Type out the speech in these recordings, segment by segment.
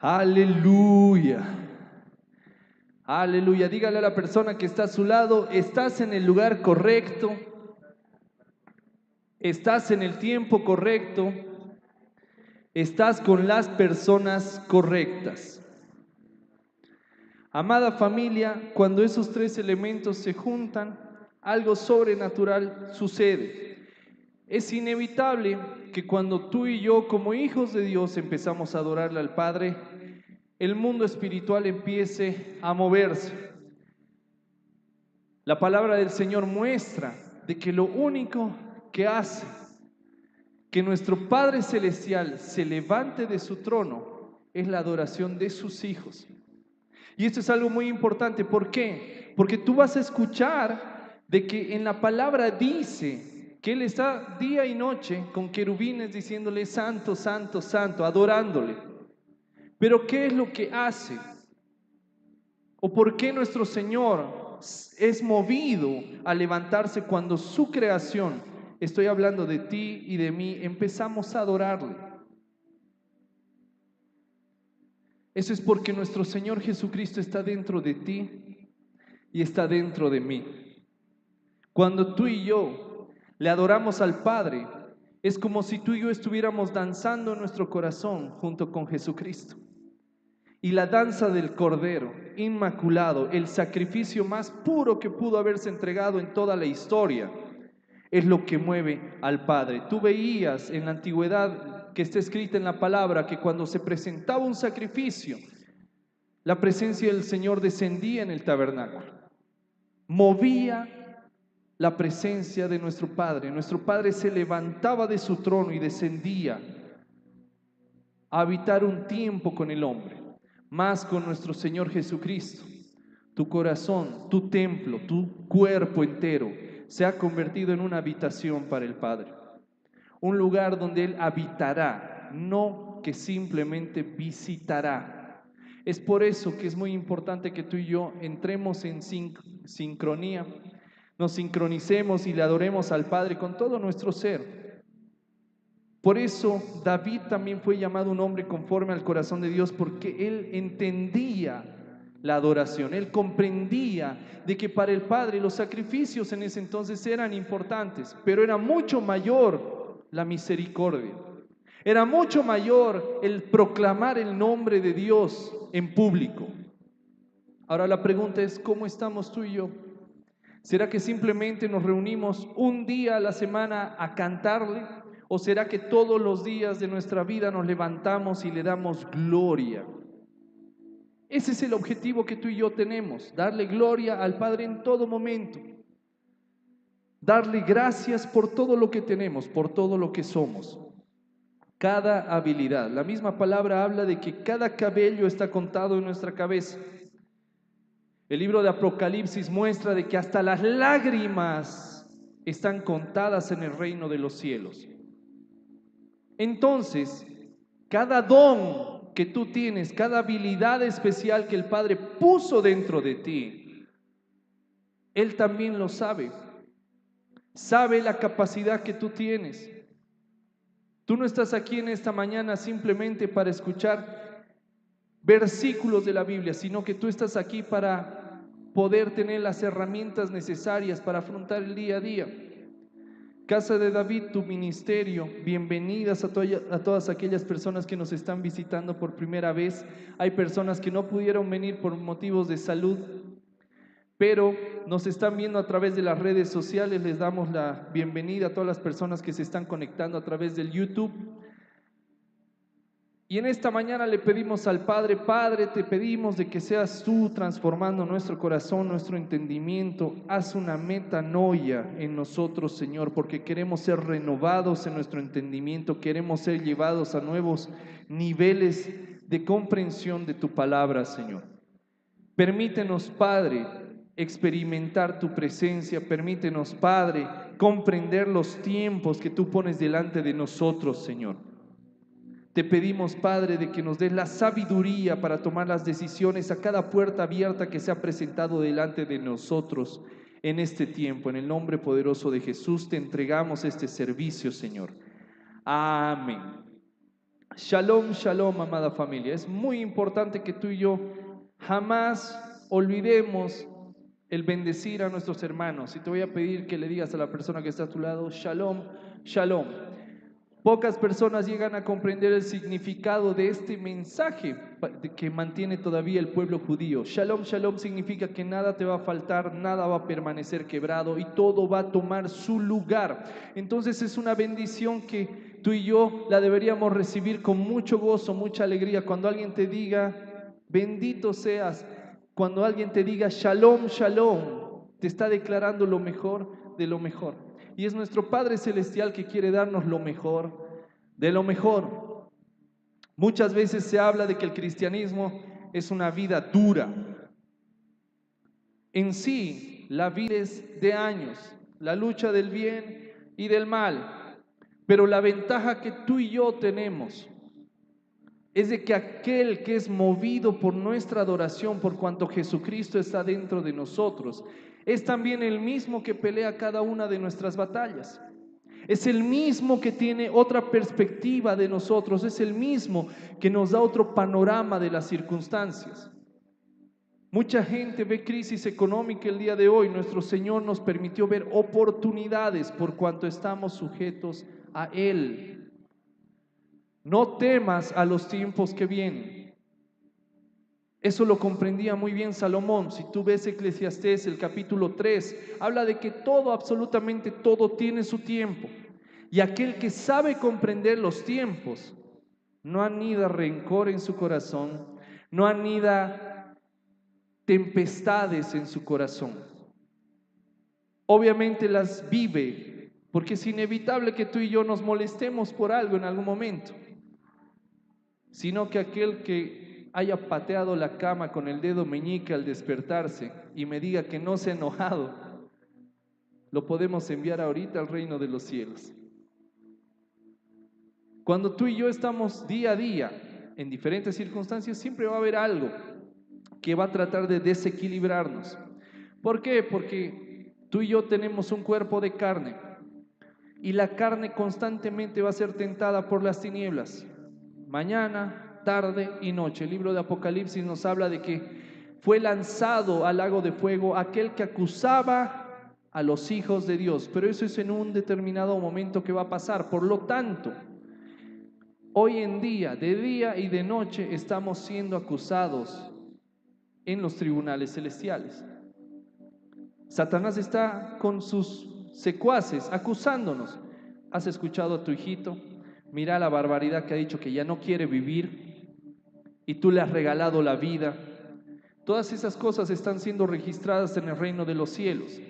Aleluya. Aleluya. Dígale a la persona que está a su lado, estás en el lugar correcto, estás en el tiempo correcto, estás con las personas correctas. Amada familia, cuando esos tres elementos se juntan, algo sobrenatural sucede. Es inevitable que cuando tú y yo, como hijos de Dios, empezamos a adorarle al Padre, el mundo espiritual empiece a moverse. La palabra del Señor muestra de que lo único que hace que nuestro Padre Celestial se levante de su trono es la adoración de sus hijos. Y esto es algo muy importante. ¿Por qué? Porque tú vas a escuchar de que en la palabra dice que Él está día y noche con querubines diciéndole santo, santo, santo, adorándole. Pero ¿qué es lo que hace? ¿O por qué nuestro Señor es movido a levantarse cuando su creación, estoy hablando de ti y de mí, empezamos a adorarle? Eso es porque nuestro Señor Jesucristo está dentro de ti y está dentro de mí. Cuando tú y yo le adoramos al Padre, es como si tú y yo estuviéramos danzando en nuestro corazón junto con Jesucristo. Y la danza del Cordero Inmaculado, el sacrificio más puro que pudo haberse entregado en toda la historia, es lo que mueve al Padre. Tú veías en la antigüedad que está escrita en la palabra que cuando se presentaba un sacrificio, la presencia del Señor descendía en el tabernáculo, movía la presencia de nuestro Padre. Nuestro Padre se levantaba de su trono y descendía a habitar un tiempo con el hombre, más con nuestro Señor Jesucristo. Tu corazón, tu templo, tu cuerpo entero se ha convertido en una habitación para el Padre, un lugar donde Él habitará, no que simplemente visitará. Es por eso que es muy importante que tú y yo entremos en sincronía, nos sincronicemos y le adoremos al Padre con todo nuestro ser. Por eso David también fue llamado un hombre conforme al corazón de Dios, porque él entendía la adoración, él comprendía de que para el Padre los sacrificios en ese entonces eran importantes, pero era mucho mayor la misericordia, era mucho mayor el proclamar el nombre de Dios en público. Ahora la pregunta es, ¿cómo estamos tú y yo? ¿Será que simplemente nos reunimos un día a la semana a cantarle? ¿O será que todos los días de nuestra vida nos levantamos y le damos gloria? Ese es el objetivo que tú y yo tenemos, darle gloria al Padre en todo momento. Darle gracias por todo lo que tenemos, por todo lo que somos. Cada habilidad. La misma palabra habla de que cada cabello está contado en nuestra cabeza. El libro de Apocalipsis muestra de que hasta las lágrimas están contadas en el reino de los cielos. Entonces, cada don que tú tienes, cada habilidad especial que el Padre puso dentro de ti, Él también lo sabe. Sabe la capacidad que tú tienes. Tú no estás aquí en esta mañana simplemente para escuchar versículos de la Biblia, sino que tú estás aquí para poder tener las herramientas necesarias para afrontar el día a día. Casa de David, tu ministerio, bienvenidas a todas aquellas personas que nos están visitando por primera vez. Hay personas que no pudieron venir por motivos de salud, pero nos están viendo a través de las redes sociales. Les damos la bienvenida a todas las personas que se están conectando a través del YouTube. Y en esta mañana le pedimos al Padre, Padre, te pedimos de que seas tú transformando nuestro corazón, nuestro entendimiento. Haz una metanoia en nosotros, Señor, porque queremos ser renovados en nuestro entendimiento, queremos ser llevados a nuevos niveles de comprensión de tu palabra, Señor. Permítenos, Padre, experimentar tu presencia. Permítenos, Padre, comprender los tiempos que tú pones delante de nosotros, Señor. Te pedimos, Padre, de que nos des la sabiduría para tomar las decisiones a cada puerta abierta que se ha presentado delante de nosotros en este tiempo. En el nombre poderoso de Jesús te entregamos este servicio, Señor. Amén. Shalom, shalom, amada familia. Es muy importante que tú y yo jamás olvidemos el bendecir a nuestros hermanos. Y te voy a pedir que le digas a la persona que está a tu lado, shalom, shalom. Pocas personas llegan a comprender el significado de este mensaje que mantiene todavía el pueblo judío. Shalom, shalom significa que nada te va a faltar, nada va a permanecer quebrado y todo va a tomar su lugar. Entonces es una bendición que tú y yo la deberíamos recibir con mucho gozo, mucha alegría. Cuando alguien te diga, bendito seas, cuando alguien te diga, shalom, shalom, te está declarando lo mejor de lo mejor. Y es nuestro Padre Celestial que quiere darnos lo mejor de lo mejor. Muchas veces se habla de que el cristianismo es una vida dura. En sí, la vida es de años, la lucha del bien y del mal. Pero la ventaja que tú y yo tenemos es de que aquel que es movido por nuestra adoración, por cuanto Jesucristo está dentro de nosotros, es también el mismo que pelea cada una de nuestras batallas. Es el mismo que tiene otra perspectiva de nosotros, es el mismo que nos da otro panorama de las circunstancias. Mucha gente ve crisis económica el día de hoy. Nuestro Señor nos permitió ver oportunidades por cuanto estamos sujetos a Él. No temas a los tiempos que vienen. Eso lo comprendía muy bien Salomón. Si tú ves Eclesiastés, el capítulo 3, habla de que todo, absolutamente todo, tiene su tiempo. Y aquel que sabe comprender los tiempos, no anida rencor en su corazón, no anida tempestades en su corazón. Obviamente las vive, porque es inevitable que tú y yo nos molestemos por algo en algún momento. Sino que aquel que haya pateado la cama con el dedo meñique al despertarse y me diga que no se ha enojado, lo podemos enviar ahorita al reino de los cielos. Cuando tú y yo estamos día a día en diferentes circunstancias, siempre va a haber algo que va a tratar de desequilibrarnos. ¿Por qué? Porque tú y yo tenemos un cuerpo de carne y la carne constantemente va a ser tentada por las tinieblas. Mañana, tarde y noche. El libro de Apocalipsis nos habla de que fue lanzado al lago de fuego aquel que acusaba a los hijos de Dios, pero eso es en un determinado momento que va a pasar. Por lo tanto, hoy en día, de día y de noche, estamos siendo acusados en los tribunales celestiales. Satanás está con sus secuaces acusándonos. ¿Has escuchado a tu hijito? Mira la barbaridad que ha dicho, que ya no quiere vivir y tú le has regalado la vida. Todas esas cosas están siendo registradas en el reino de los cielos.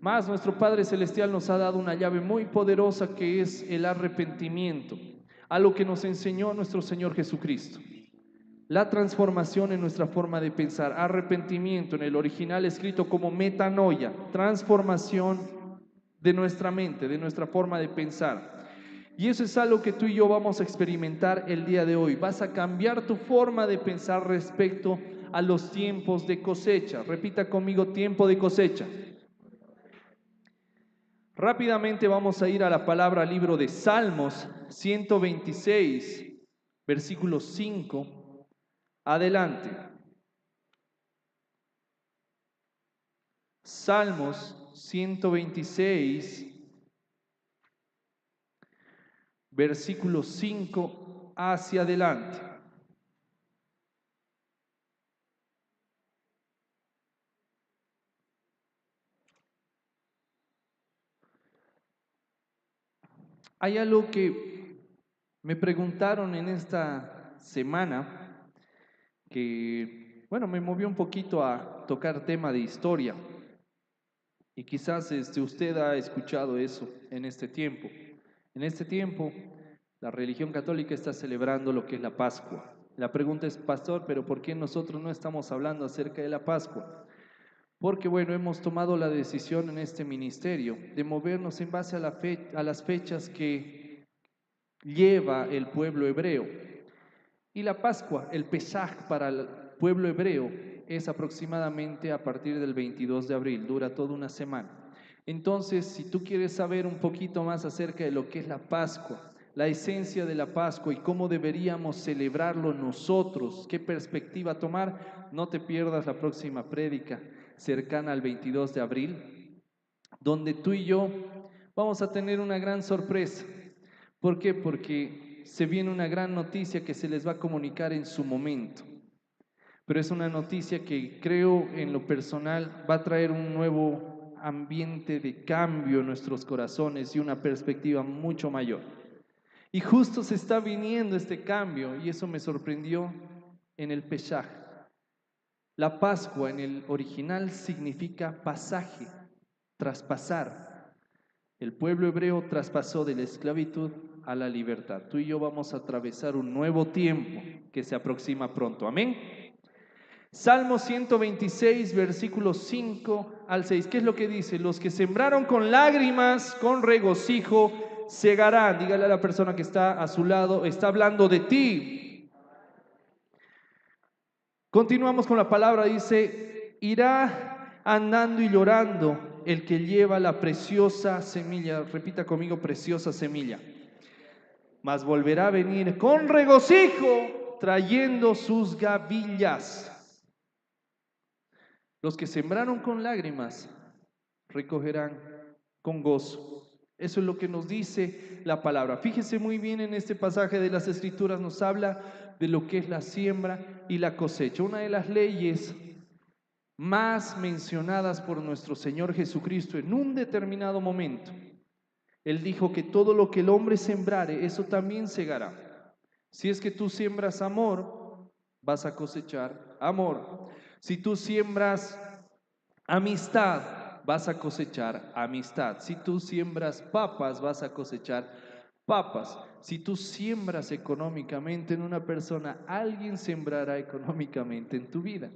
Más, nuestro Padre Celestial nos ha dado una llave muy poderosa que es el arrepentimiento, a lo que nos enseñó nuestro Señor Jesucristo. La transformación en nuestra forma de pensar, arrepentimiento en el original escrito como metanoia, transformación de nuestra mente, de nuestra forma de pensar. Y eso es algo que tú y yo vamos a experimentar el día de hoy. Vas a cambiar tu forma de pensar respecto a los tiempos de cosecha. Repita conmigo, tiempo de cosecha. Rápidamente vamos a ir a la palabra libro de Salmos 126, versículo 5. Adelante. Salmos 126, versículo 5 hacia adelante. Hay algo que me preguntaron en esta semana que, bueno, me movió un poquito a tocar tema de historia. Y quizás usted ha escuchado eso en este tiempo. En este tiempo, la religión católica está celebrando lo que es la Pascua. La pregunta es, pastor, ¿pero por qué nosotros no estamos hablando acerca de la Pascua? Porque, bueno, hemos tomado la decisión en este ministerio de movernos en base a las fechas que lleva el pueblo hebreo. Y la Pascua, el Pesaj para el pueblo hebreo, es aproximadamente a partir del 22 de abril, dura toda una semana. Entonces, si tú quieres saber un poquito más acerca de lo que es la la esencia de la Pascua y cómo deberíamos celebrarlo nosotros, qué perspectiva tomar, no te pierdas la próxima prédica cercana al 22 de abril, donde tú y yo vamos a tener una gran sorpresa. ¿Por qué? Porque se viene una gran noticia que se les va a comunicar en su momento. Pero es una noticia que creo en lo personal va a traer un nuevo ambiente de cambio en nuestros corazones y una perspectiva mucho mayor. Y justo se está viniendo este cambio y eso me sorprendió en el Pesaj. La Pascua en el original significa pasaje, traspasar. El pueblo hebreo traspasó de la esclavitud a la libertad. Tú y yo vamos a atravesar un nuevo tiempo que se aproxima pronto. Amén. Salmo 126, versículos 5 al 6. ¿Qué es lo que dice? Los que sembraron con lágrimas, con regocijo, segarán. Dígale a la persona que está a su lado, está hablando de ti. Continuamos con la palabra, dice, irá andando y llorando el que lleva la preciosa semilla. Repita conmigo, preciosa semilla. Mas volverá a venir con regocijo, trayendo sus gavillas. Los que sembraron con lágrimas recogerán con gozo. Eso es lo que nos dice la palabra. Fíjese muy bien en este pasaje de las Escrituras, nos habla de lo que es la siembra y la cosecha. Una de las leyes más mencionadas por nuestro Señor Jesucristo en un determinado momento. Él dijo que todo lo que el hombre sembrare, eso también segará. Si es que tú siembras amor, vas a cosechar amor. Si tú siembras amistad, vas a cosechar amistad. Si tú siembras papas, vas a cosechar papas. Si tú siembras económicamente en una persona, alguien sembrará económicamente en tu vida.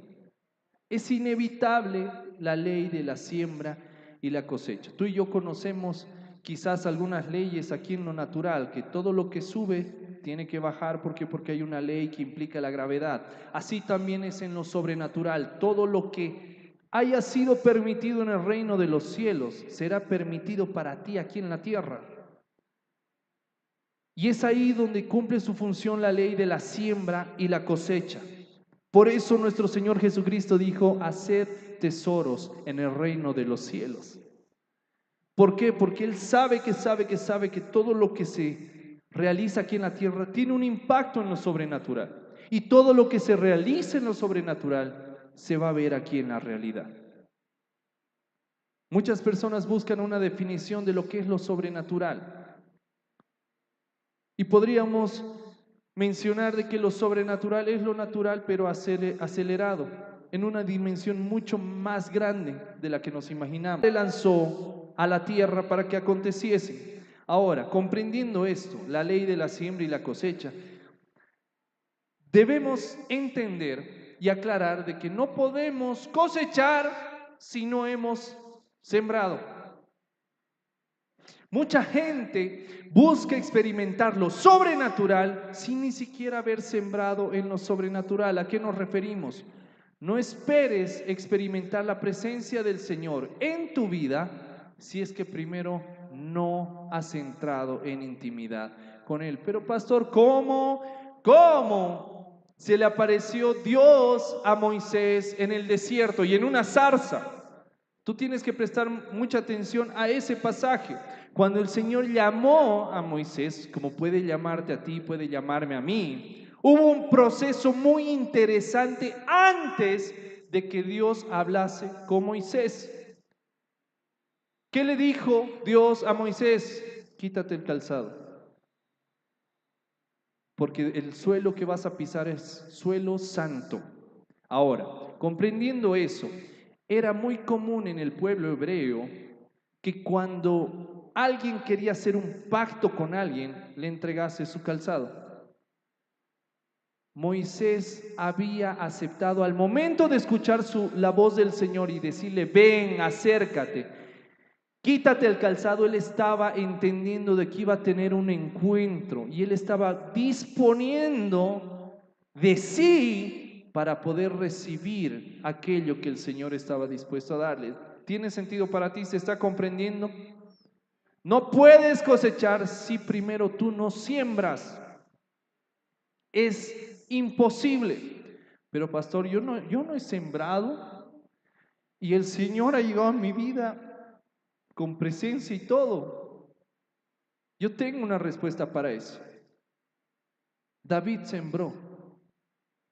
Es inevitable la ley de la siembra y la cosecha. Tú y yo conocemos quizás algunas leyes aquí en lo natural, que todo lo que sube tiene que bajar porque hay una ley que implica la gravedad. Así también es en lo sobrenatural. Todo lo que haya sido permitido en el reino de los cielos será permitido para ti aquí en la tierra. Y es ahí donde cumple su función la ley de la siembra y la cosecha. Por eso nuestro Señor Jesucristo dijo, haced tesoros en el reino de los cielos. ¿Por qué? Porque Él sabe que todo lo que se realiza aquí en la tierra tiene un impacto en lo sobrenatural. Y todo lo que se realiza en lo sobrenatural se va a ver aquí en la realidad. Muchas personas buscan una definición de lo que es lo sobrenatural. Y podríamos mencionar de que lo sobrenatural es lo natural, pero acelerado, en una dimensión mucho más grande de la que nos imaginamos. Se lanzó a la tierra para que aconteciese. Ahora, comprendiendo esto, la ley de la siembra y la cosecha, debemos entender y aclarar de que no podemos cosechar si no hemos sembrado. Mucha gente busca experimentar lo sobrenatural sin ni siquiera haber sembrado en lo sobrenatural. ¿A qué nos referimos? No esperes experimentar la presencia del Señor en tu vida si es que primero no has entrado en intimidad con Él. Pero pastor, ¿cómo se le apareció Dios a Moisés en el desierto y en una zarza? Tú tienes que prestar mucha atención a ese pasaje. Cuando el Señor llamó a Moisés, como puede llamarte a ti, puede llamarme a mí, hubo un proceso muy interesante antes de que Dios hablase con Moisés. ¿Qué le dijo Dios a Moisés? Quítate el calzado, porque el suelo que vas a pisar es suelo santo. Ahora, comprendiendo eso, era muy común en el pueblo hebreo que cuando alguien quería hacer un pacto con alguien, le entregase su calzado. Moisés había aceptado al momento de escuchar la voz del Señor y decirle, ven, acércate, quítate el calzado. Él estaba entendiendo de que iba a tener un encuentro y él estaba disponiendo de sí para poder recibir aquello que el Señor estaba dispuesto a darle. ¿Tiene sentido para ti? ¿Se está comprendiendo? No puedes cosechar si primero tú no siembras. Es imposible. Pero pastor, yo no he sembrado y el Señor ha llegado a mi vida con presencia y todo. Yo tengo una respuesta para eso. David sembró,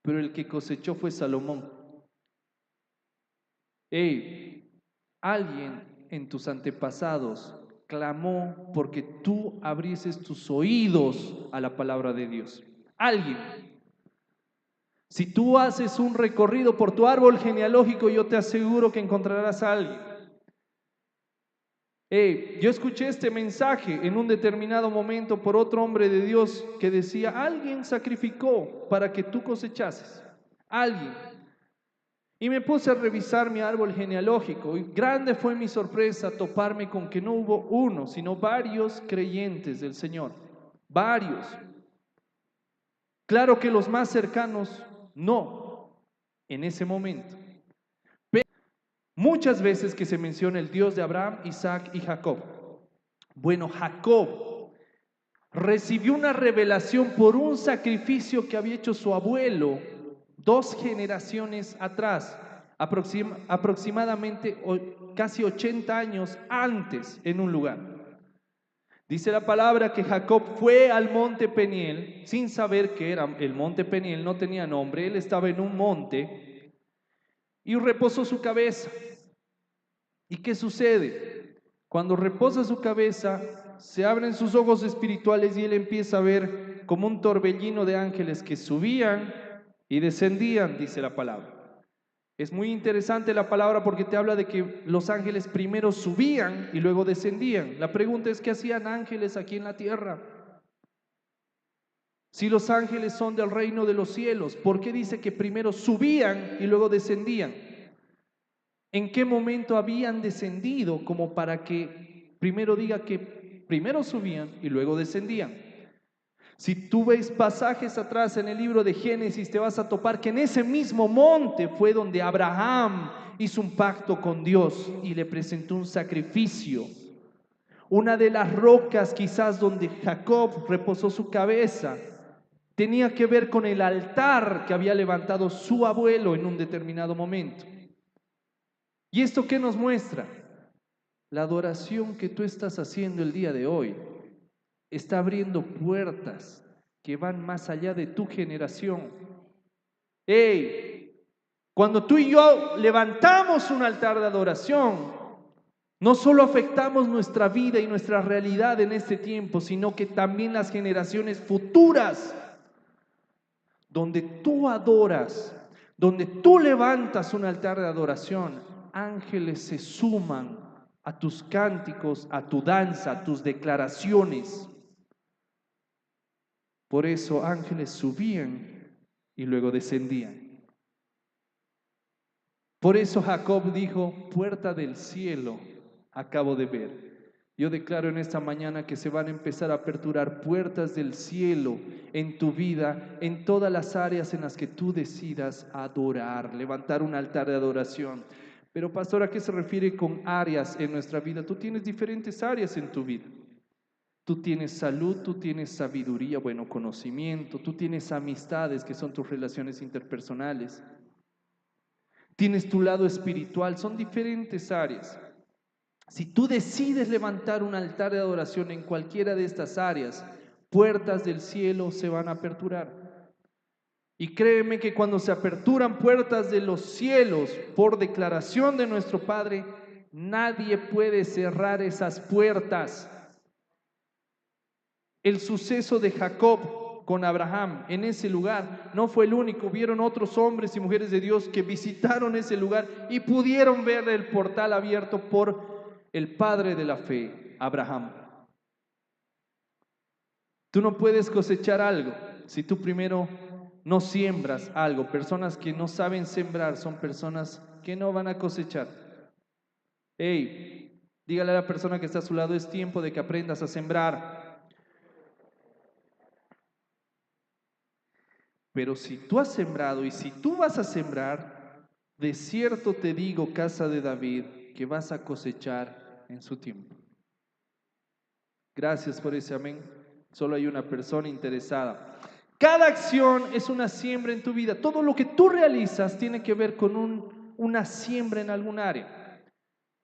pero el que cosechó fue Salomón. Alguien en tus antepasados clamó porque tú abrieses tus oídos a la palabra de Dios. Alguien. Si tú haces un recorrido por tu árbol genealógico, yo te aseguro que encontrarás a alguien. Yo escuché este mensaje en un determinado momento por otro hombre de Dios que decía, alguien sacrificó para que tú cosechases. Alguien. Y me puse a revisar mi árbol genealógico y grande fue mi sorpresa toparme con que no hubo uno, sino varios creyentes del Señor. Varios. Claro que los más cercanos no, en ese momento. Pero muchas veces que se menciona el Dios de Abraham, Isaac y Jacob. Bueno, Jacob recibió una revelación por un sacrificio que había hecho su abuelo 2 generaciones atrás, aproximadamente casi 80 años antes en un lugar. Dice la palabra que Jacob fue al monte Peniel sin saber que era el monte Peniel, no tenía nombre, él estaba en un monte y reposó su cabeza. ¿Y qué sucede? Cuando reposa su cabeza, se abren sus ojos espirituales y él empieza a ver como un torbellino de ángeles que subían y descendían, dice la palabra. Es muy interesante la palabra porque te habla de que los ángeles primero subían y luego descendían. La pregunta es, ¿qué hacían ángeles aquí en la tierra? Si los ángeles son del reino de los cielos, ¿por qué dice que primero subían y luego descendían? ¿En qué momento habían descendido como para que primero diga que primero subían y luego descendían? Si tú ves pasajes atrás en el libro de Génesis, te vas a topar que en ese mismo monte fue donde Abraham hizo un pacto con Dios y le presentó un sacrificio. Una de las rocas quizás donde Jacob reposó su cabeza tenía que ver con el altar que había levantado su abuelo en un determinado momento. ¿Y esto qué nos muestra? La adoración que tú estás haciendo el día de hoy está abriendo puertas que van más allá de tu generación. Cuando tú y yo levantamos un altar de adoración, no solo afectamos nuestra vida y nuestra realidad en este tiempo, sino que también las generaciones futuras, donde tú adoras, donde tú levantas un altar de adoración, ángeles se suman a tus cánticos, a tu danza, a tus declaraciones. Por eso ángeles subían y luego descendían. Por eso Jacob dijo, puerta del cielo acabo de ver. Yo declaro en esta mañana que se van a empezar a aperturar puertas del cielo en tu vida, en todas las áreas en las que tú decidas adorar, levantar un altar de adoración. Pero pastor, ¿a qué se refiere con áreas en nuestra vida? Tú tienes diferentes áreas en tu vida. Tú tienes salud, tú tienes sabiduría, bueno, conocimiento, tú tienes amistades que son tus relaciones interpersonales. Tienes tu lado espiritual, son diferentes áreas. Si tú decides levantar un altar de adoración en cualquiera de estas áreas, puertas del cielo se van a aperturar. Y créeme que cuando se aperturan puertas de los cielos por declaración de nuestro Padre, nadie puede cerrar esas puertas. El suceso de Jacob con Abraham en ese lugar no fue el único. Hubieron otros hombres y mujeres de Dios que visitaron ese lugar y pudieron ver el portal abierto por el padre de la fe, Abraham. Tú no puedes cosechar algo si tú primero no siembras algo. Personas que no saben sembrar son personas que no van a cosechar. Dígale a la persona que está a su lado, es tiempo de que aprendas a sembrar. Pero si tú has sembrado y si tú vas a sembrar, de cierto te digo, casa de David, que vas a cosechar en su tiempo. Gracias por ese amén. Solo hay una persona interesada. Cada acción es una siembra en tu vida. Todo lo que tú realizas tiene que ver con una siembra en algún área.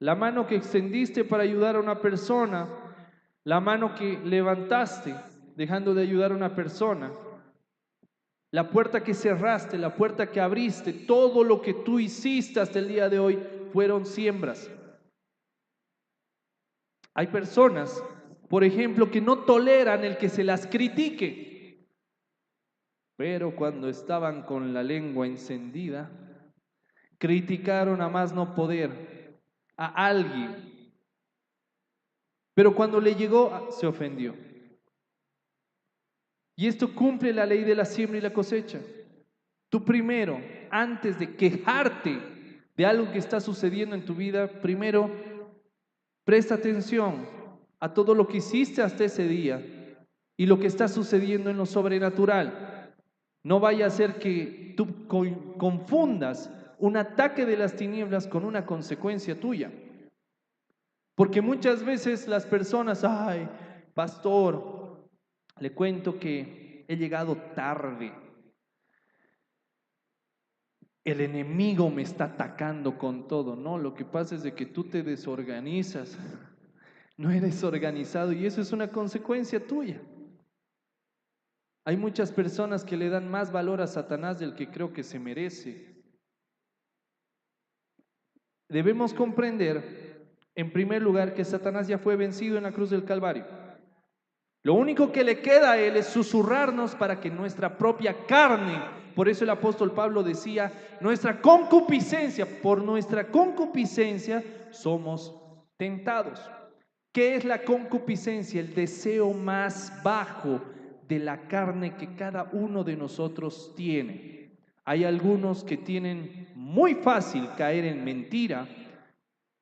La mano que extendiste para ayudar a una persona, la mano que levantaste dejando de ayudar a una persona, la puerta que cerraste, la puerta que abriste, todo lo que tú hiciste hasta el día de hoy fueron siembras. Hay personas, por ejemplo, que no toleran el que se las critique, pero cuando estaban con la lengua encendida, criticaron a más no poder a alguien, pero cuando le llegó se ofendió. Y esto cumple la ley de la siembra y la cosecha. Tú primero, antes de quejarte de algo que está sucediendo en tu vida, primero presta atención a todo lo que hiciste hasta ese día y lo que está sucediendo en lo sobrenatural. No vaya a ser que tú confundas un ataque de las tinieblas con una consecuencia tuya. Porque muchas veces las personas, ay, pastor, le cuento que he llegado tarde. El enemigo me está atacando con todo. No, lo que pasa es de que tú te desorganizas. No eres organizado y eso es una consecuencia tuya. Hay muchas personas que le dan más valor a Satanás del que creo que se merece. Debemos comprender, en primer lugar, que Satanás ya fue vencido en la cruz del Calvario. Lo único que le queda a él es susurrarnos para que nuestra propia carne, por eso el apóstol Pablo decía, nuestra concupiscencia, por nuestra concupiscencia somos tentados. ¿Qué es la concupiscencia? El deseo más bajo de la carne que cada uno de nosotros tiene. Hay algunos que tienen muy fácil caer en mentira,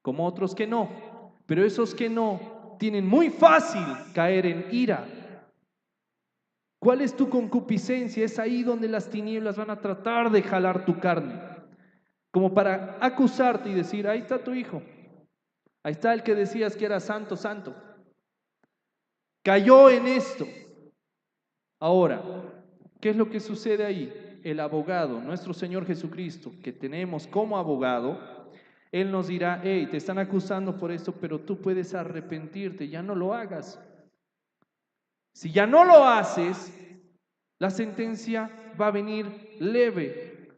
como otros que no, pero esos que no tienen muy fácil caer en ira. ¿Cuál es tu concupiscencia? Es ahí donde las tinieblas van a tratar de jalar tu carne, como para acusarte y decir, ahí está tu hijo, ahí está el que decías que era santo, santo. Cayó en esto. Ahora, ¿qué es lo que sucede ahí? El abogado, nuestro Señor Jesucristo, que tenemos como abogado, Él nos dirá, hey, te están acusando por esto, pero tú puedes arrepentirte, ya no lo hagas. Si ya no lo haces, la sentencia va a venir leve.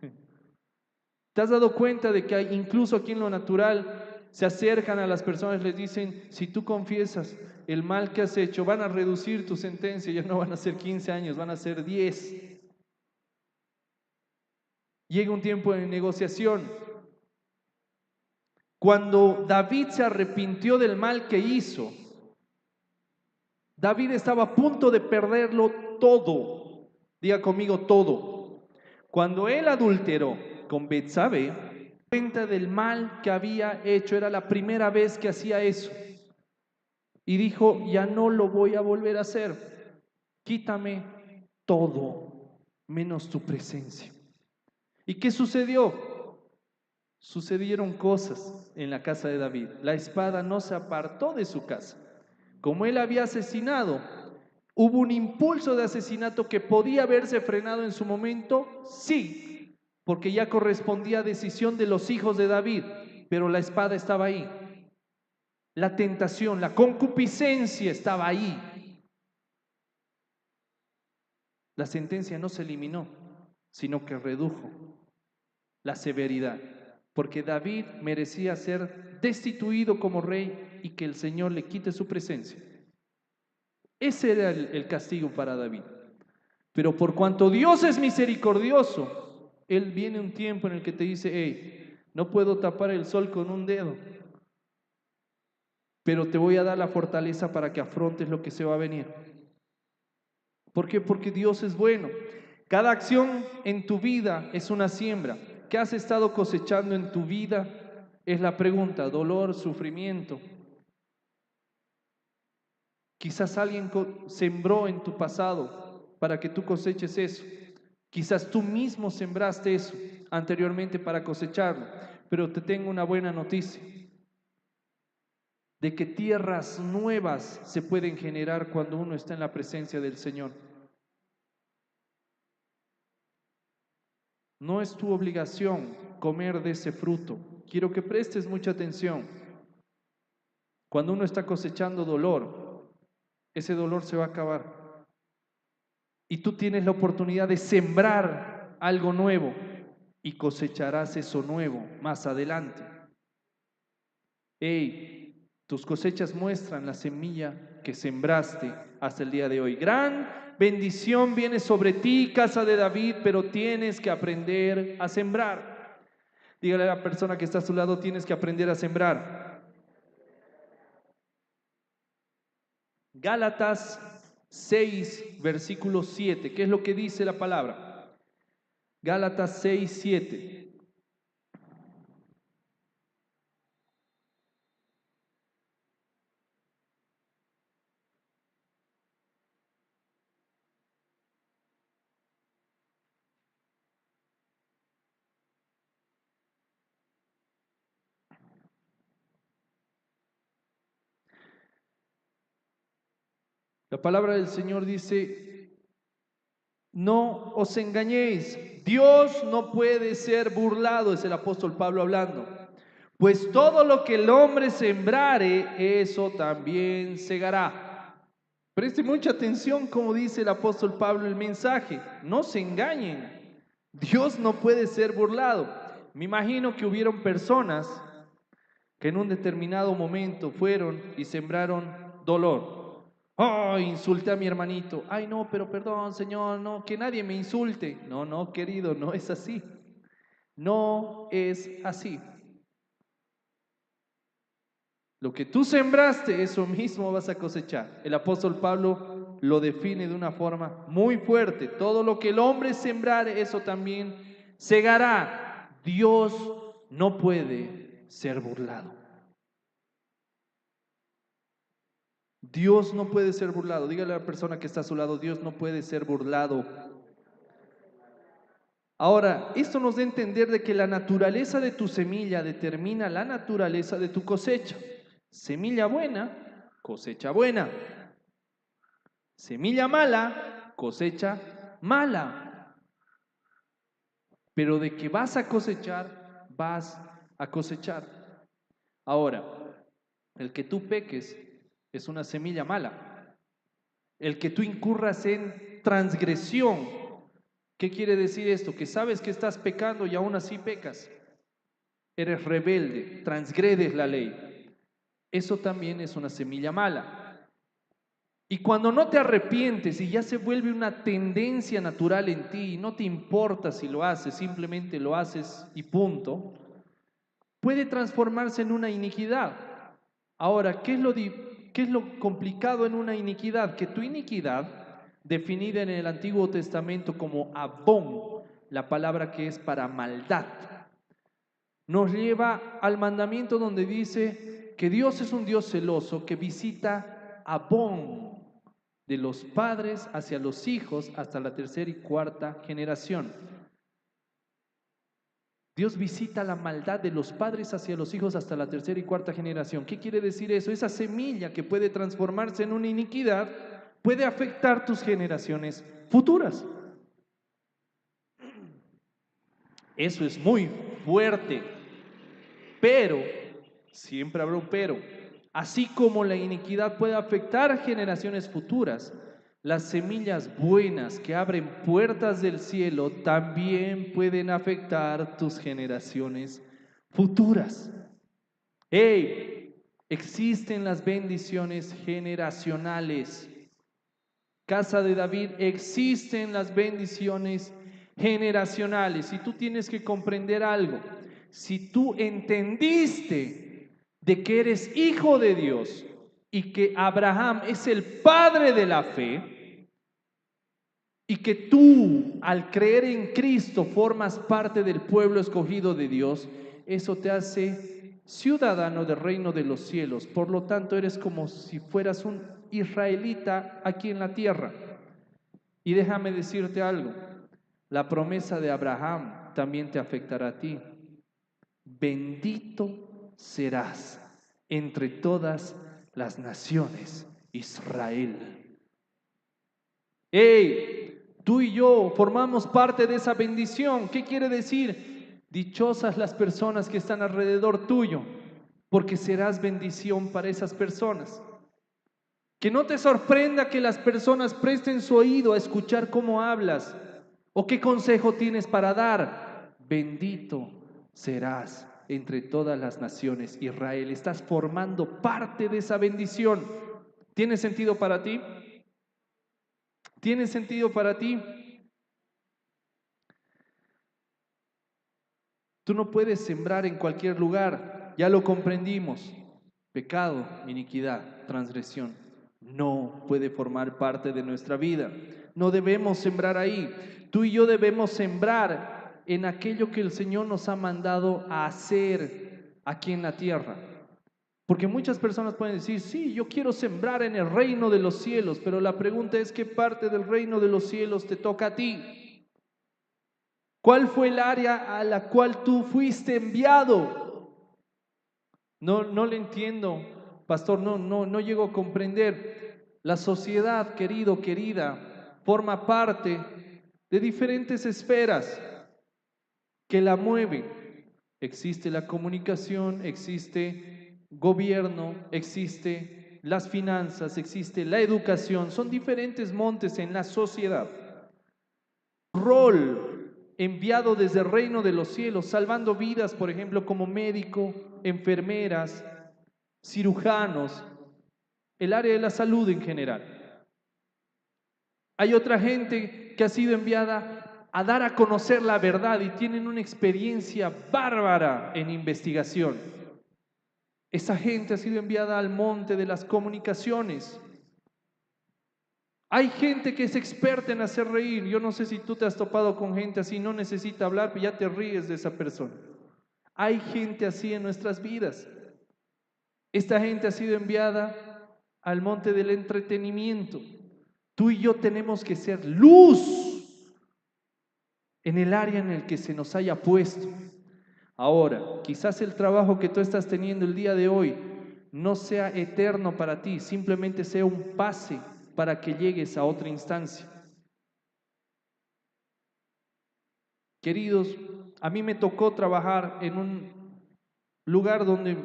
¿Te has dado cuenta de que hay, incluso aquí en lo natural, se acercan a las personas y les dicen, si tú confiesas el mal que has hecho, van a reducir tu sentencia, ya no van a ser 15 años, van a ser 10. Llega un tiempo de negociación. Cuando David se arrepintió del mal que hizo, David estaba a punto de perderlo todo. Diga conmigo todo. Cuando él adulteró con Betsabé, cuenta del mal que había hecho, era la primera vez que hacía eso. Y dijo, ya no lo voy a volver a hacer. Quítame todo, menos tu presencia. ¿Y qué sucedió? Sucedieron cosas en la casa de David. La espada no se apartó de su casa. Como él había asesinado, ¿hubo un impulso de asesinato que podía haberse frenado en su momento? Sí, porque ya correspondía a decisión de los hijos de David, pero la espada estaba ahí. La tentación, la concupiscencia estaba ahí. La sentencia no se eliminó, sino que redujo la severidad, porque David merecía ser destituido como rey y que el Señor le quite su presencia. Ese era el castigo para David. Pero por cuanto Dios es misericordioso, Él viene un tiempo en el que te dice, hey, no puedo tapar el sol con un dedo, pero te voy a dar la fortaleza para que afrontes lo que se va a venir. ¿Por qué? Porque Dios es bueno. Cada acción en tu vida es una siembra. ¿Qué has estado cosechando en tu vida? Es la pregunta, dolor, sufrimiento. Quizás alguien sembró en tu pasado para que tú coseches eso. Quizás tú mismo sembraste eso anteriormente para cosecharlo. Pero te tengo una buena noticia. de que tierras nuevas se pueden generar cuando uno está en la presencia del Señor. No es tu obligación comer de ese fruto. Quiero que prestes mucha atención. Cuando uno está cosechando dolor, ese dolor se va a acabar. Y tú tienes la oportunidad de sembrar algo nuevo y cosecharás eso nuevo más adelante. Tus cosechas muestran la semilla que sembraste hasta el día de hoy. Gran bendición viene sobre ti, casa de David, pero tienes que aprender a sembrar. Dígale a la persona que está a su lado, tienes que aprender a sembrar. Gálatas 6, versículo 7. ¿Qué es lo que dice la palabra? Gálatas 6, 7. La palabra del Señor dice: no os engañéis, Dios no puede ser burlado, es el apóstol Pablo hablando. Pues todo lo que el hombre sembrare, eso también segará. Preste mucha atención como dice el apóstol Pablo el mensaje. No se engañen, Dios no puede ser burlado. Me imagino que hubieron personas que en un determinado momento fueron y sembraron dolor. Oh, insulté a mi hermanito. Ay, no, pero perdón, Señor, no, que nadie me insulte. No, no, querido, no es así. No es así. Lo que tú sembraste, eso mismo vas a cosechar. El apóstol Pablo lo define de una forma muy fuerte. Todo lo que el hombre sembrare, eso también segará. Dios no puede ser burlado. Dios no puede ser burlado. Dígale a la persona que está a su lado, Dios no puede ser burlado. Ahora, esto nos da a entender de que la naturaleza de tu semilla determina la naturaleza de tu cosecha. Semilla buena, cosecha buena. Semilla mala, cosecha mala. Pero de que vas a cosechar, vas a cosechar. Ahora, el que tú peques es una semilla mala. El que tú incurras en transgresión. ¿Qué quiere decir esto? Que sabes que estás pecando y aún así pecas. Eres rebelde, transgredes la ley. Eso también es una semilla mala. Y cuando no te arrepientes y ya se vuelve una tendencia natural en ti y no te importa si lo haces, simplemente lo haces y punto, puede transformarse en una iniquidad. Ahora, ¿qué es lo complicado en una iniquidad? Que tu iniquidad, definida en el Antiguo Testamento como abón, la palabra que es para maldad, nos lleva al mandamiento donde dice que Dios es un Dios celoso que visita abón de los padres hacia los hijos hasta la tercera y cuarta generación. Dios visita la maldad de los padres hacia los hijos hasta la tercera y cuarta generación. ¿Qué quiere decir eso? Esa semilla que puede transformarse en una iniquidad puede afectar tus generaciones futuras. Eso es muy fuerte. Pero, siempre habrá un pero. Así como la iniquidad puede afectar generaciones futuras, las semillas buenas que abren puertas del cielo también pueden afectar tus generaciones futuras. Existen las bendiciones generacionales. Casa de David, existen las bendiciones generacionales. Y tú tienes que comprender algo. Si tú entendiste de que eres hijo de Dios y que Abraham es el padre de la fe y que tú al creer en Cristo formas parte del pueblo escogido de Dios, eso te hace ciudadano del reino de los cielos. Por lo tanto, eres como si fueras un israelita aquí en la tierra. Y déjame decirte algo, la promesa de Abraham también te afectará a ti. Bendito serás entre todas las naciones, Israel. ¡Hey! Tú y yo formamos parte de esa bendición. ¿Qué quiere decir? Dichosas las personas que están alrededor tuyo, porque serás bendición para esas personas. Que no te sorprenda que las personas presten su oído a escuchar cómo hablas o qué consejo tienes para dar. Bendito serás entre todas las naciones, Israel. Estás formando parte de esa bendición. ¿Tiene sentido para ti? ¿Tiene sentido para ti? Tú no puedes sembrar en cualquier lugar, ya lo comprendimos. Pecado, iniquidad, transgresión, no puede formar parte de nuestra vida. No debemos sembrar ahí. Tú y yo debemos sembrar en aquello que el Señor nos ha mandado a hacer aquí en la tierra. Porque muchas personas pueden decir, sí, yo quiero sembrar en el reino de los cielos, pero la pregunta es, ¿qué parte del reino de los cielos te toca a ti? ¿Cuál fue el área a la cual tú fuiste enviado? No le entiendo, pastor, no llego a comprender. La sociedad, querido, querida, forma parte de diferentes esferas que la mueven. Existe la comunicación, existe gobierno, existe las finanzas, existe la educación. Son diferentes montes en la sociedad. Rol enviado desde el reino de los cielos, salvando vidas, por ejemplo, como médico, enfermeras, cirujanos, el área de la salud en general. Hay otra gente que ha sido enviada a dar a conocer la verdad y tienen una experiencia bárbara en investigación. Esa gente ha sido enviada al monte de las comunicaciones. Hay gente que es experta en hacer reír. Yo no sé si tú te has topado con gente así, no necesita hablar, pero ya te ríes de esa persona. Hay gente así en nuestras vidas. Esta gente ha sido enviada al monte del entretenimiento. Tú y yo tenemos que ser luz en el área en el que se nos haya puesto. Ahora, quizás el trabajo que tú estás teniendo el día de hoy no sea eterno para ti, simplemente sea un pase para que llegues a otra instancia. Queridos, a mí me tocó trabajar en un lugar donde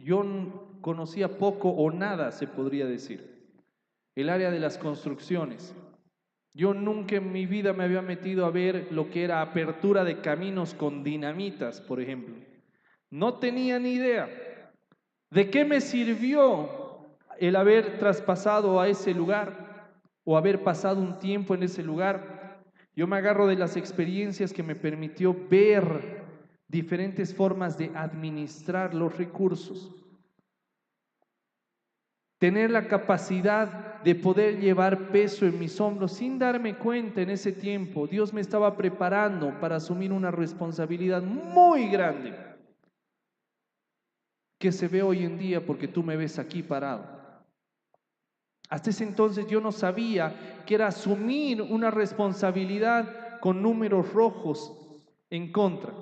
yo conocía poco o nada, se podría decir, el área de las construcciones. Yo nunca en mi vida me había metido a ver lo que era apertura de caminos con dinamitas, por ejemplo. No tenía ni idea. ¿De qué me sirvió el haber traspasado a ese lugar o haber pasado un tiempo en ese lugar? Yo me agarro de las experiencias que me permitió ver diferentes formas de administrar los recursos. Tener la capacidad de poder llevar peso en mis hombros sin darme cuenta en ese tiempo. Dios me estaba preparando para asumir una responsabilidad muy grande que se ve hoy en día porque tú me ves aquí parado. Hasta ese entonces yo no sabía que era asumir una responsabilidad con números rojos en contra.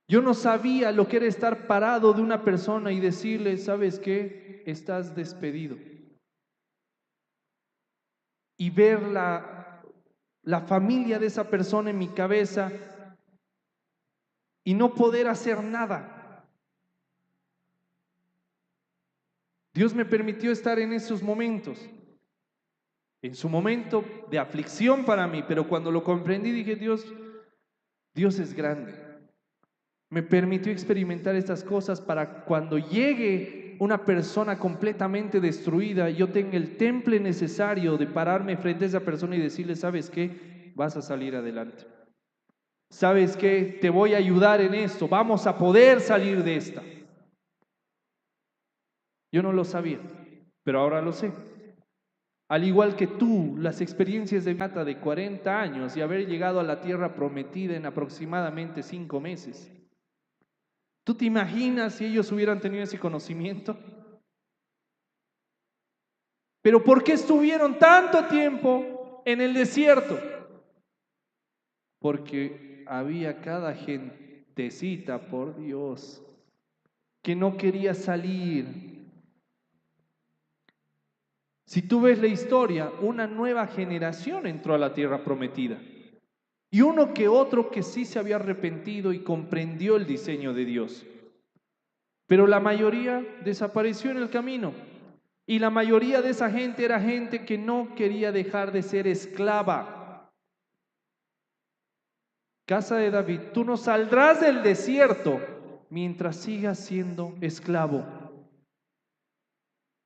Yo no sabía lo que era estar parado de una persona y decirle, ¿sabes qué? Estás despedido. Y ver la familia de esa persona en mi cabeza y no poder hacer nada. Dios me permitió estar en esos momentos, en su momento de aflicción para mí, pero cuando lo comprendí dije, Dios es grande. Me permitió experimentar estas cosas para cuando llegue una persona completamente destruida, yo tenga el temple necesario de pararme frente a esa persona y decirle, ¿sabes qué? Vas a salir adelante. ¿Sabes qué? Te voy a ayudar en esto. Vamos a poder salir de esta. Yo no lo sabía, pero ahora lo sé. Al igual que tú, las experiencias de Mata de 40 años y haber llegado a la tierra prometida en aproximadamente 5 meses. ¿Tú te imaginas si ellos hubieran tenido ese conocimiento? Pero ¿por qué estuvieron tanto tiempo en el desierto? Porque había cada gentecita, por Dios. que no quería salir. Si tú ves la historia, una nueva generación entró a la tierra prometida. Y uno que otro que sí se había arrepentido y comprendió el diseño de Dios. Pero la mayoría desapareció en el camino. Y la mayoría de esa gente era gente que no quería dejar de ser esclava. Casa de David, tú no saldrás del desierto mientras sigas siendo esclavo.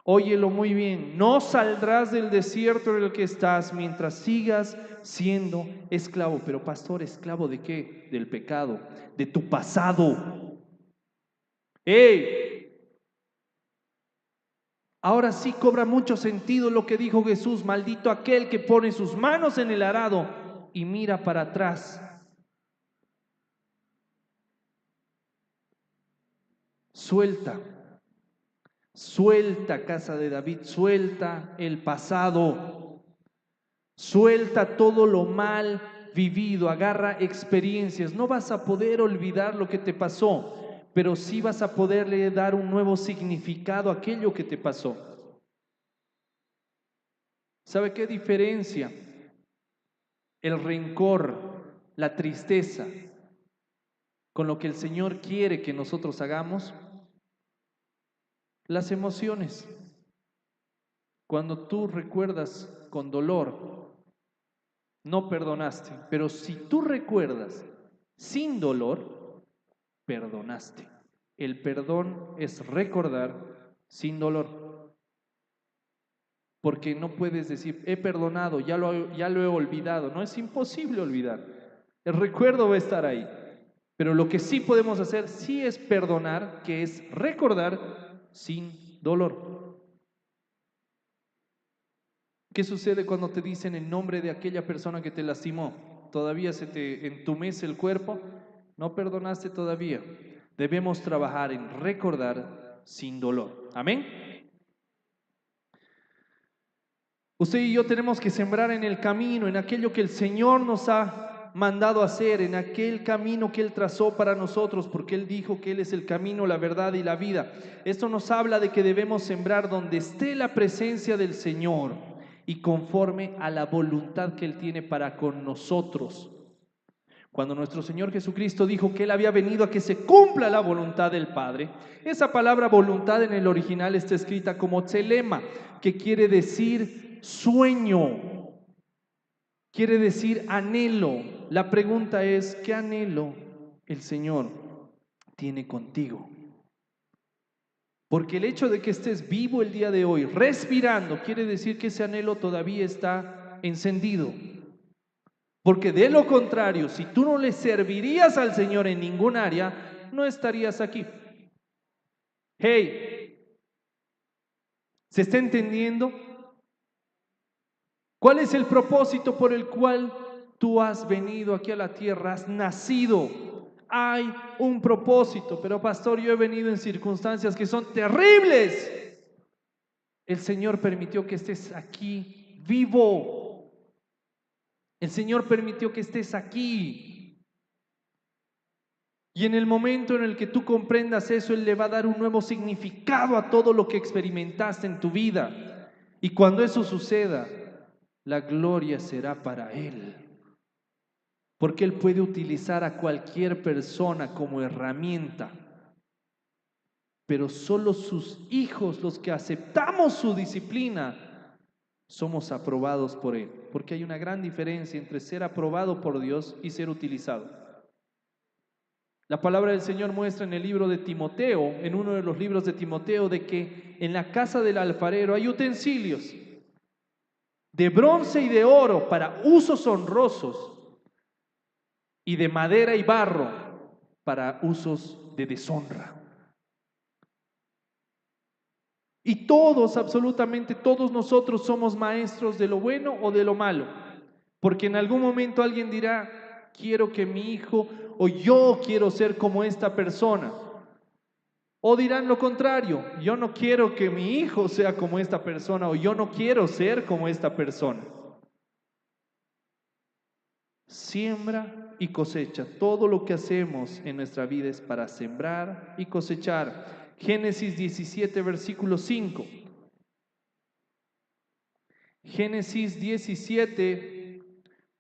Óyelo muy bien, no saldrás del desierto en el que estás mientras sigas siendo esclavo. Pero pastor, ¿esclavo de qué? Del pecado, de tu pasado. ¡Ey! Ahora sí cobra mucho sentido lo que dijo Jesús: maldito aquel que pone sus manos en el arado y mira para atrás. Suelta, suelta, casa de David, suelta el pasado, suelta todo lo mal vivido, agarra experiencias. No vas a poder olvidar lo que te pasó, pero sí vas a poderle dar un nuevo significado a aquello que te pasó. ¿Sabe qué diferencia el rencor, la tristeza, con lo que el Señor quiere que nosotros hagamos? Las emociones. Cuando tú recuerdas con dolor, no perdonaste, pero si tú recuerdas sin dolor, perdonaste. El perdón es recordar sin dolor. Porque no puedes decir, he perdonado, ya lo he olvidado. No, es imposible olvidar. El recuerdo va a estar ahí. Pero lo que sí podemos hacer, sí es perdonar, que es recordar sin dolor. ¿Qué sucede cuando te dicen el nombre de aquella persona que te lastimó? ¿Todavía se te entumece el cuerpo? No perdonaste todavía. Debemos trabajar en recordar sin dolor. Amén. Usted y yo tenemos que sembrar en el camino, en aquello que el Señor nos ha mandado hacer, en aquel camino que Él trazó para nosotros, porque Él dijo que Él es el camino, la verdad y la vida. Esto nos habla de que debemos sembrar donde esté la presencia del Señor y conforme a la voluntad que Él tiene para con nosotros. Cuando nuestro Señor Jesucristo dijo que Él había venido a que se cumpla la voluntad del Padre, esa palabra voluntad en el original está escrita como tselema, que quiere decir sueño, quiere decir anhelo. La pregunta es, ¿qué anhelo el Señor tiene contigo? Porque el hecho de que estés vivo el día de hoy, respirando, quiere decir que ese anhelo todavía está encendido. Porque de lo contrario, si tú no le servirías al Señor en ningún área, no estarías aquí. Hey, ¿se está entendiendo? ¿Cuál es el propósito por el cual tú has venido aquí a la tierra? Has nacido. Hay un propósito, pero pastor, yo he venido en circunstancias que son terribles. El Señor permitió que estés aquí vivo. El Señor permitió que estés aquí. Y en el momento en el que tú comprendas eso, Él le va a dar un nuevo significado a todo lo que experimentaste en tu vida. Y cuando eso suceda, la gloria será para Él. Porque Él puede utilizar a cualquier persona como herramienta. Pero solo sus hijos, los que aceptamos su disciplina, somos aprobados por Él. Porque hay una gran diferencia entre ser aprobado por Dios y ser utilizado. La palabra del Señor muestra en el libro de Timoteo, en uno de los libros de Timoteo, de que en la casa del alfarero hay utensilios de bronce y de oro para usos honrosos y de madera y barro para usos de deshonra. Y todos, absolutamente todos nosotros somos maestros de lo bueno o de lo malo, porque en algún momento alguien dirá, quiero que mi hijo o yo quiero ser como esta persona. O dirán lo contrario, yo no quiero que mi hijo sea como esta persona o yo no quiero ser como esta persona. Siembra y cosecha. Todo lo que hacemos en nuestra vida es para sembrar y cosechar. Génesis 17, versículo 5. Génesis 17,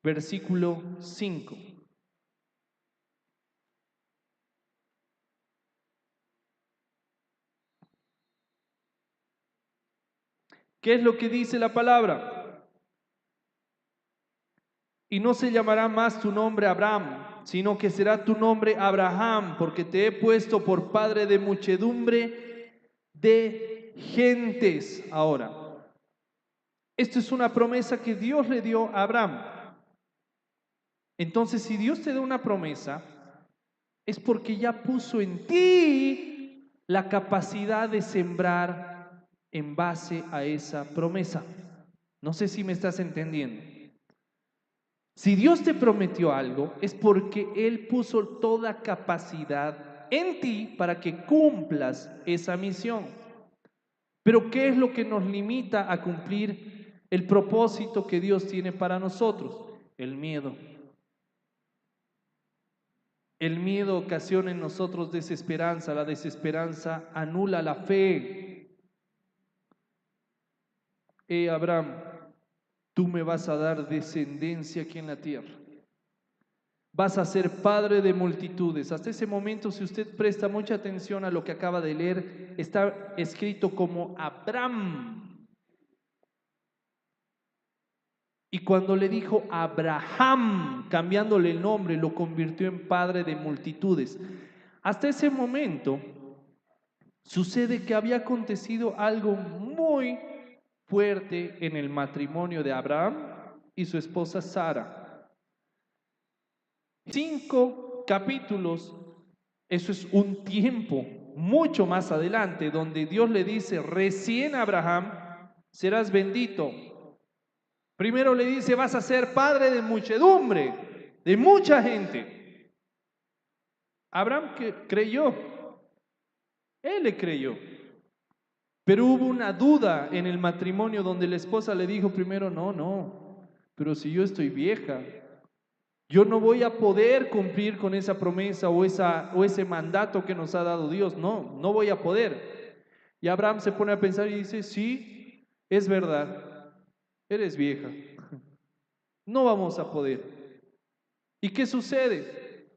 versículo 5. ¿Qué es lo que dice la palabra? Y no se llamará más tu nombre Abraham, sino que será tu nombre Abraham, porque te he puesto por padre de muchedumbre de gentes. Ahora, esto es una promesa que Dios le dio a Abraham. Entonces, si Dios te da una promesa, es porque ya puso en ti la capacidad de sembrar en base a esa promesa. No sé si me estás entendiendo. Si Dios te prometió algo, es porque Él puso toda capacidad en ti para que cumplas esa misión. Pero ¿qué es lo que nos limita a cumplir el propósito que Dios tiene para nosotros? El miedo. El miedo ocasiona en nosotros desesperanza, la desesperanza anula la fe. Abraham, tú me vas a dar descendencia aquí en la tierra. Vas a ser padre de multitudes. Hasta ese momento, si usted presta mucha atención a lo que acaba de leer, está escrito como Abraham. Y cuando le dijo Abraham, cambiándole el nombre, lo convirtió en padre de multitudes. Hasta ese momento, sucede que había acontecido algo muy fuerte en el matrimonio de Abraham y su esposa Sara. 5 capítulos, eso es un tiempo mucho más adelante, donde Dios le dice, recién Abraham, serás bendito. Primero le dice, vas a ser padre de muchedumbre, de mucha gente. Abraham creyó, él le creyó. Pero hubo una duda en el matrimonio donde la esposa le dijo primero, no, pero si yo estoy vieja, yo no voy a poder cumplir con esa promesa o ese mandato que nos ha dado Dios, no voy a poder. Y Abraham se pone a pensar y dice, sí, es verdad, eres vieja, no vamos a poder. ¿Y qué sucede?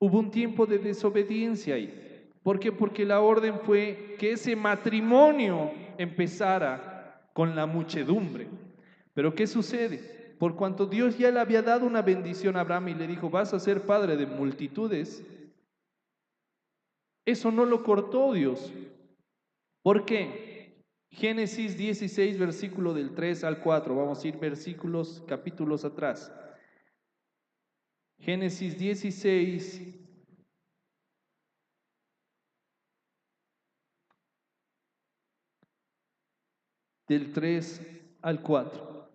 Hubo un tiempo de desobediencia ahí. ¿Por qué? Porque la orden fue que ese matrimonio empezara con la muchedumbre. Pero ¿qué sucede? Por cuanto Dios ya le había dado una bendición a Abraham y le dijo, vas a ser padre de multitudes, eso no lo cortó Dios. ¿Por qué? Génesis 16, versículo del 3 al 4. Vamos a ir capítulos atrás. Génesis 16, del 3 al 4.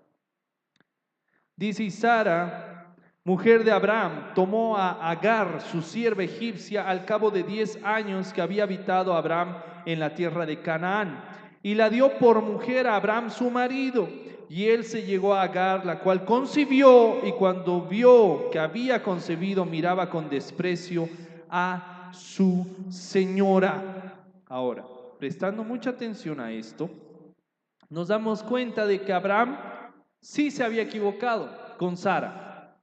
Dice, y Sara, mujer de Abraham, tomó a Agar, su sierva egipcia, al cabo de 10 años que había habitado Abraham en la tierra de Canaán, y la dio por mujer a Abraham su marido. Y él se llegó a Agar, la cual concibió, y cuando vio que había concebido, miraba con desprecio a su señora. Ahora, prestando mucha atención a esto, nos damos cuenta de que Abraham sí se había equivocado con Sara.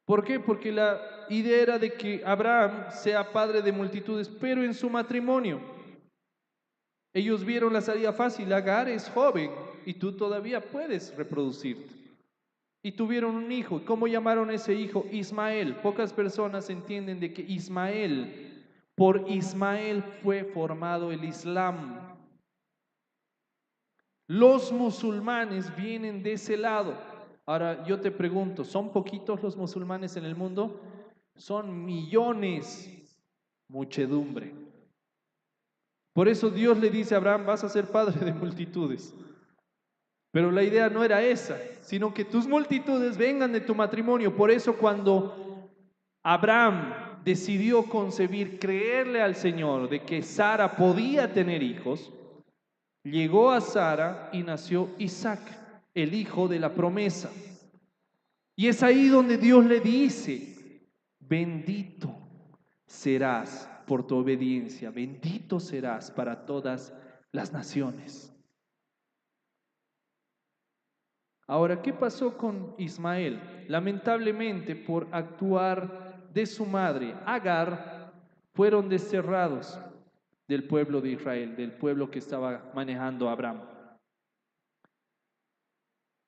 ¿Por qué? Porque la idea era de que Abraham sea padre de multitudes, pero en su matrimonio. Ellos vieron la salida fácil, Agar es joven y tú todavía puedes reproducirte. Y tuvieron un hijo. ¿Cómo llamaron a ese hijo? Ismael. Pocas personas entienden de que por Ismael fue formado el Islam. Los musulmanes vienen de ese lado. Ahora yo te pregunto, ¿son poquitos los musulmanes en el mundo? Son millones, muchedumbre. Por eso Dios le dice a Abraham, vas a ser padre de multitudes. Pero la idea no era esa, sino que tus multitudes vengan de tu matrimonio. Por eso cuando Abraham decidió concebir, creerle al Señor de que Sara podía tener hijos, llegó a Sara y nació Isaac, el hijo de la promesa. Y es ahí donde Dios le dice, bendito serás por tu obediencia, bendito serás para todas las naciones. Ahora, ¿qué pasó con Ismael? Lamentablemente, por actuar de su madre, Agar, fueron desterrados del pueblo de Israel, del pueblo que estaba manejando Abraham.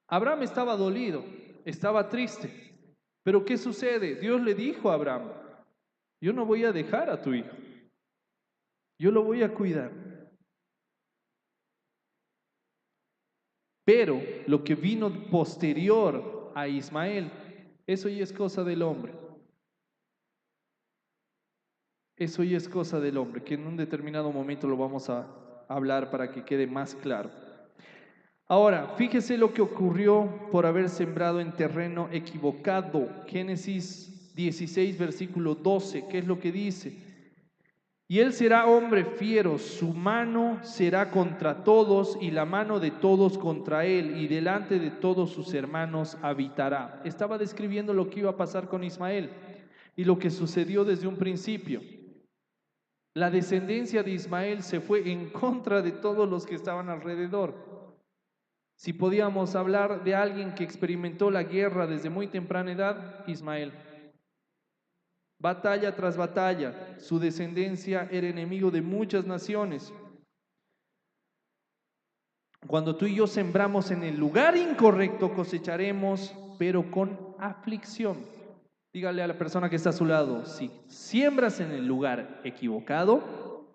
Abraham estaba dolido, estaba triste, pero ¿qué sucede? Dios le dijo a Abraham: yo no voy a dejar a tu hijo, yo lo voy a cuidar. Pero lo que vino posterior a Ismael, eso ya es cosa del hombre. Eso ya es cosa del hombre, que en un determinado momento lo vamos a hablar para que quede más claro. Ahora, fíjese lo que ocurrió por haber sembrado en terreno equivocado. Génesis 16, versículo 12, ¿qué es lo que dice? Y él será hombre fiero, su mano será contra todos y la mano de todos contra él, y delante de todos sus hermanos habitará. Estaba describiendo lo que iba a pasar con Ismael y lo que sucedió desde un principio. La descendencia de Ismael se fue en contra de todos los que estaban alrededor. Si podíamos hablar de alguien que experimentó la guerra desde muy temprana edad, Ismael. Batalla tras batalla, su descendencia era enemigo de muchas naciones. Cuando tú y yo sembramos en el lugar incorrecto, cosecharemos, pero con aflicción. Dígale a la persona que está a su lado: si siembras en el lugar equivocado,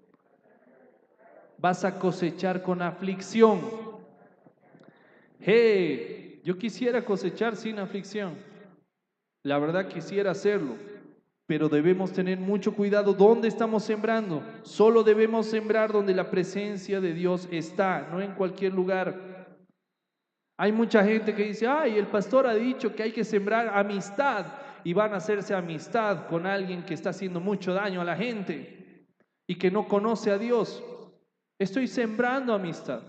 vas a cosechar con aflicción. Hey, yo quisiera cosechar sin aflicción. La verdad quisiera hacerlo. Pero debemos tener mucho cuidado dónde estamos sembrando. Solo debemos sembrar donde la presencia de Dios está, no en cualquier lugar. Hay mucha gente que dice: ay, el pastor ha dicho que hay que sembrar amistad, y van a hacerse amistad con alguien que está haciendo mucho daño a la gente y que no conoce a Dios. Estoy sembrando amistad.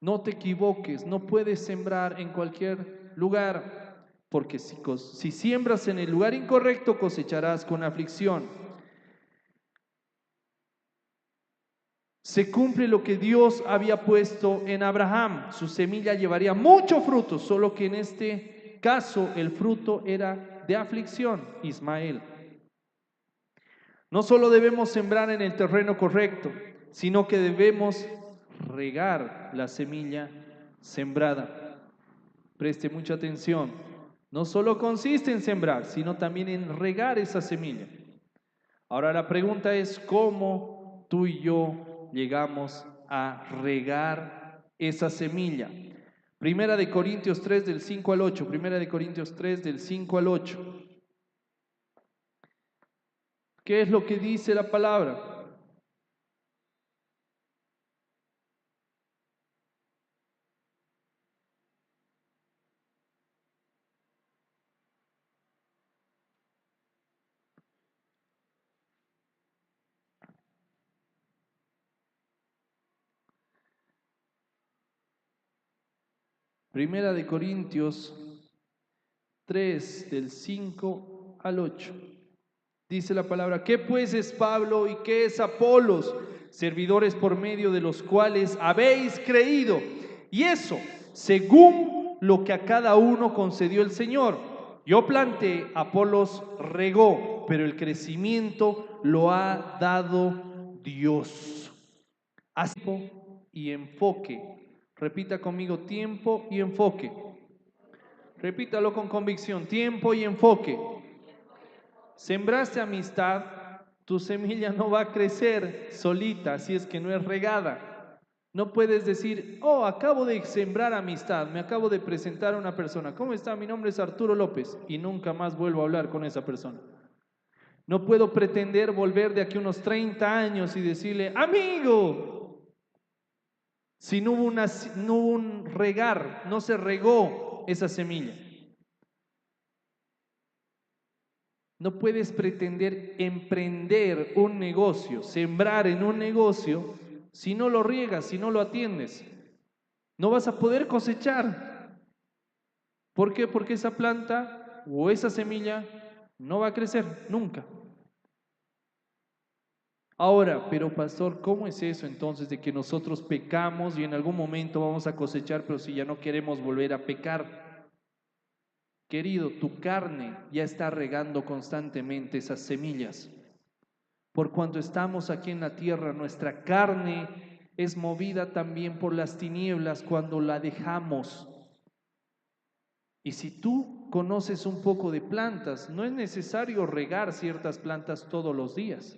No te equivoques, no puedes sembrar en cualquier lugar. Porque si siembras en el lugar incorrecto, cosecharás con aflicción. Se cumple lo que Dios había puesto en Abraham. Su semilla llevaría mucho fruto, solo que en este caso el fruto era de aflicción, Ismael. No solo debemos sembrar en el terreno correcto, sino que debemos regar la semilla sembrada. Preste mucha atención. No solo consiste en sembrar, sino también en regar esa semilla. Ahora la pregunta es: ¿cómo tú y yo llegamos a regar esa semilla? Primera de Corintios 3 del 5 al 8. Primera de Corintios 3 del 5 al 8. ¿Qué es lo que dice la palabra? Primera de Corintios 3 del 5 al 8. Dice la palabra: ¿qué pues es Pablo y qué es Apolos? Servidores por medio de los cuales habéis creído. Y eso, según lo que a cada uno concedió el Señor. Yo planté, Apolos regó, pero el crecimiento lo ha dado Dios. Tiempo y enfoque. Repita conmigo: tiempo y enfoque. Repítalo con convicción: tiempo y enfoque. Sembraste amistad, tu semilla no va a crecer solita si es que no es regada. No puedes decir: oh, acabo de sembrar amistad, me acabo de presentar a una persona. ¿Cómo está? Mi nombre es Arturo López, y nunca más vuelvo a hablar con esa persona. No puedo pretender volver de aquí unos 30 años y decirle: amigo, si no hubo un regar, no se regó esa semilla. No puedes pretender emprender un negocio, sembrar en un negocio, si no lo riegas, si no lo atiendes. No vas a poder cosechar. ¿Por qué? Porque esa planta o esa semilla No va a crecer nunca. Ahora, pero pastor, ¿cómo es eso entonces de que nosotros pecamos y en algún momento vamos a cosechar, pero si ya no queremos volver a pecar? Querido, tu carne ya está regando constantemente esas semillas. Por cuanto estamos aquí en la tierra, nuestra carne es movida también por las tinieblas cuando la dejamos. Y si tú conoces un poco de plantas, no es necesario regar ciertas plantas todos los días.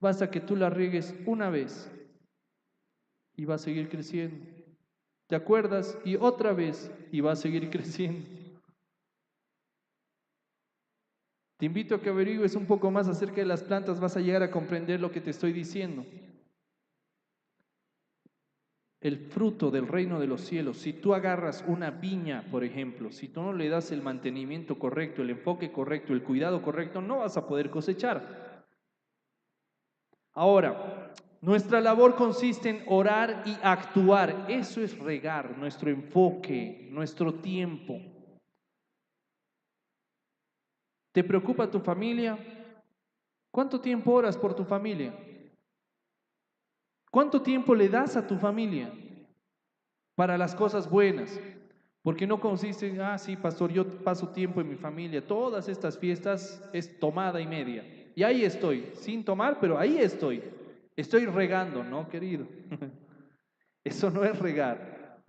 Basta que tú la riegues una vez y va a seguir creciendo. ¿Te acuerdas? Y otra vez y va a seguir creciendo. Te invito a que averigües un poco más acerca de las plantas, vas a llegar a comprender lo que te estoy diciendo. El fruto del reino de los cielos, si tú agarras una viña, por ejemplo, si tú no le das el mantenimiento correcto, el enfoque correcto, el cuidado correcto, no vas a poder cosechar. Ahora, nuestra labor consiste en orar y actuar. Eso es regar nuestro enfoque, nuestro tiempo. ¿Te preocupa tu familia? ¿Cuánto tiempo oras por tu familia? ¿Cuánto tiempo le das a tu familia para las cosas buenas? Porque no consiste en, sí, pastor, yo paso tiempo en mi familia. Todas estas fiestas es tomada y media. Y ahí estoy, sin tomar, pero ahí estoy. Estoy regando, ¿no, querido? Eso no es regar.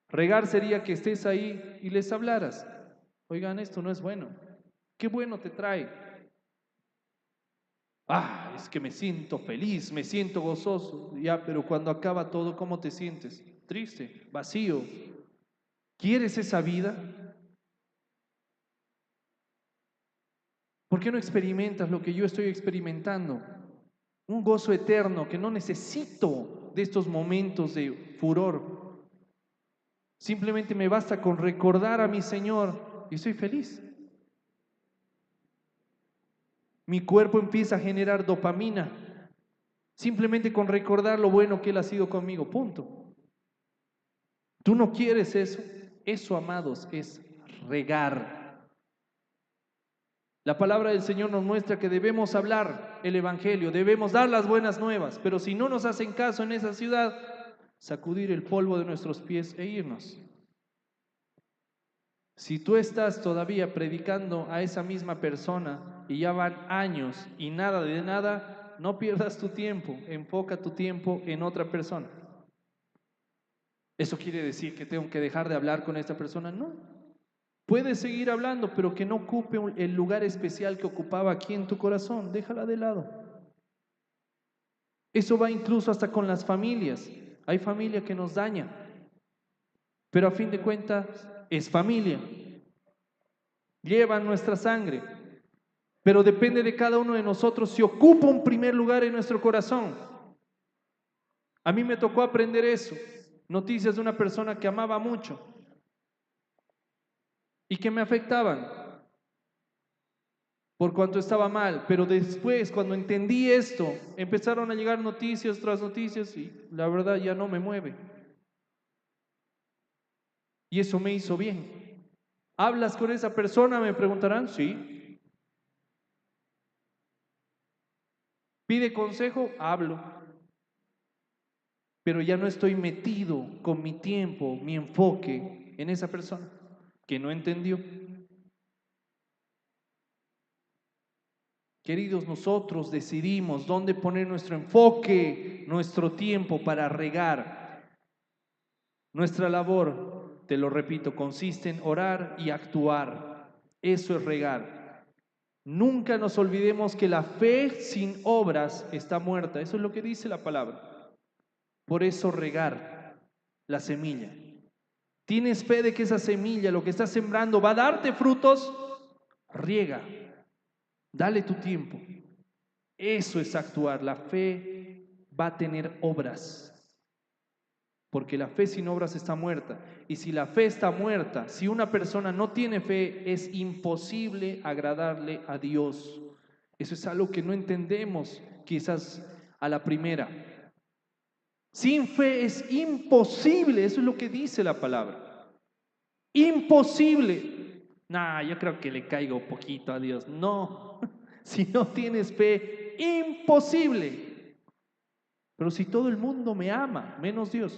Regar sería que estés ahí y les hablaras. Oigan, esto no es bueno. ¿Qué bueno te trae? Es que me siento feliz, me siento gozoso. Ya, pero cuando acaba todo, ¿cómo te sientes? Triste, vacío. ¿Quieres esa vida? ¿Por qué no experimentas lo que yo estoy experimentando? Un gozo eterno que no necesito de estos momentos de furor. Simplemente me basta con recordar a mi Señor y soy feliz. Mi cuerpo empieza a generar dopamina, simplemente con recordar lo bueno que Él ha sido conmigo, punto. ¿Tú no quieres eso? Eso, amados, es regar. La palabra del Señor nos muestra que debemos hablar el Evangelio, debemos dar las buenas nuevas, pero si no nos hacen caso en esa ciudad, sacudir el polvo de nuestros pies e irnos. Si tú estás todavía predicando a esa misma persona y ya van años y nada de nada, no pierdas tu tiempo, enfoca tu tiempo en otra persona. ¿Eso quiere decir que tengo que dejar de hablar con esta persona? No. Puedes seguir hablando, pero que no ocupe el lugar especial que ocupaba aquí en tu corazón. Déjala de lado. Eso va incluso hasta con las familias. Hay familia que nos daña, pero a fin de cuentas es familia. Llevan nuestra sangre, pero depende de cada uno de nosotros si ocupa un primer lugar en nuestro corazón. A mí me tocó aprender eso. Noticias de una persona que amaba mucho y que me afectaban por cuanto estaba mal, pero después cuando entendí esto, empezaron a llegar noticias tras noticias y la verdad ya no me mueve. Y eso me hizo bien. ¿Hablas con esa persona? Me preguntarán. Sí. ¿Pide consejo? Hablo. Pero ya no estoy metido con mi tiempo, mi enfoque en esa persona que no entendió. Queridos, nosotros decidimos dónde poner nuestro enfoque, nuestro tiempo para regar. Nuestra labor, te lo repito, consiste en orar y actuar. Eso es regar. Nunca nos olvidemos que la fe sin obras está muerta. Eso es lo que dice la palabra. Por eso regar la semilla. ¿Tienes fe de que esa semilla, lo que estás sembrando, va a darte frutos? Riega. Dale tu tiempo. Eso es actuar. La fe va a tener obras. Porque la fe sin obras está muerta. Y si la fe está muerta, si una persona no tiene fe, es imposible agradarle a Dios. Eso es algo que no entendemos quizás a la primera. Sin fe es imposible, eso es lo que dice la palabra. Imposible. Nah, yo creo que le caigo poquito a Dios. No, si no tienes fe, imposible. Pero si todo el mundo me ama, menos Dios,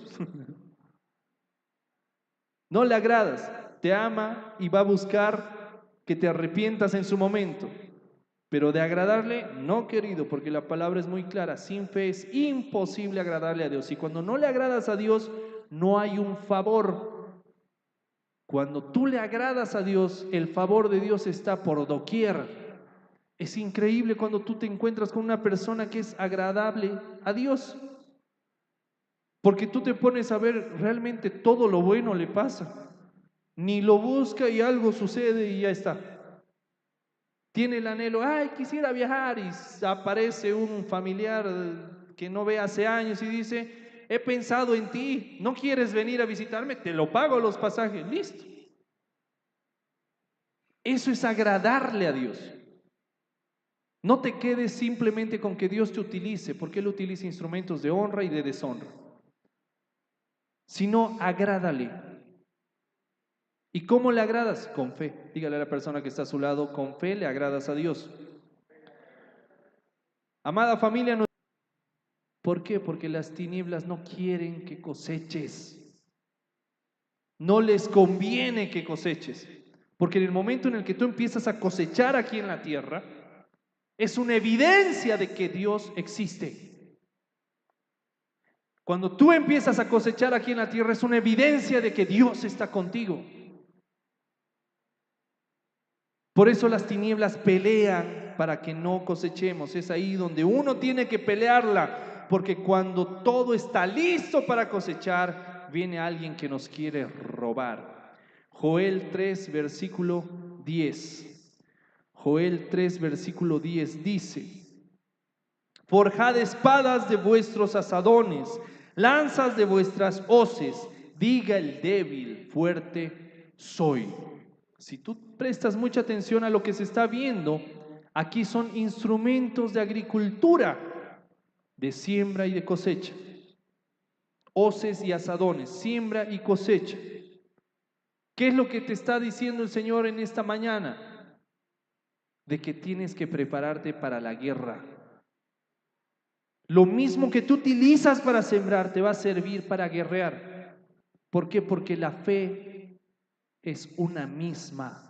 no le agradas, te ama y va a buscar que te arrepientas en su momento. Pero de agradarle, no, querido, porque la palabra es muy clara. Sin fe es imposible agradarle a Dios. Y cuando no le agradas a Dios, no hay un favor. Cuando tú le agradas a Dios, el favor de Dios está por doquier. Es increíble cuando tú te encuentras con una persona que es agradable a Dios. Porque tú te pones a ver realmente todo lo bueno le pasa. Ni lo busca y algo sucede y ya está. Tiene el anhelo, ay, quisiera viajar, y aparece un familiar que no ve hace años y dice, he pensado en ti, ¿no quieres venir a visitarme? Te lo pago los pasajes, listo. Eso es agradarle a Dios. No te quedes simplemente con que Dios te utilice, porque Él utiliza instrumentos de honra y de deshonra, sino agrádale. ¿Y cómo le agradas? Con fe. Dígale a la persona que está a su lado, con fe le agradas a Dios. Amada familia, ¿por qué? Porque las tinieblas no quieren que coseches. No les conviene que coseches. Porque en el momento en el que tú empiezas a cosechar aquí en la tierra, es una evidencia de que Dios existe. Cuando tú empiezas a cosechar aquí en la tierra, es una evidencia de que Dios está contigo. Por eso las tinieblas pelean para que no cosechemos. Es ahí donde uno tiene que pelearla, porque cuando todo está listo para cosechar, viene alguien que nos quiere robar. Joel 3, versículo 10. Joel 3, versículo 10 dice: forjad espadas de vuestros asadones, lanzas de vuestras hoces, diga el débil, fuerte soy. Si tú prestas mucha atención a lo que se está viendo, aquí son instrumentos de agricultura, de siembra y de cosecha. Hoces y asadones, siembra y cosecha. ¿Qué es lo que te está diciendo el Señor en esta mañana? De que tienes que prepararte para la guerra. Lo mismo que tú utilizas para sembrar te va a servir para guerrear. ¿Por qué? Porque la fe es una misma.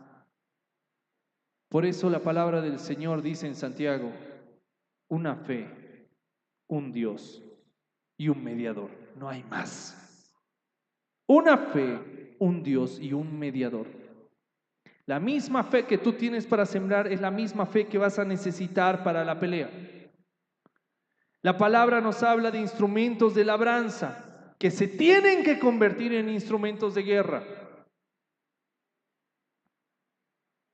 Por eso la palabra del Señor dice en Santiago, una fe, un Dios y un mediador. No hay más. Una fe, un Dios y un mediador. La misma fe que tú tienes para sembrar es la misma fe que vas a necesitar para la pelea. La palabra nos habla de instrumentos de labranza que se tienen que convertir en instrumentos de guerra.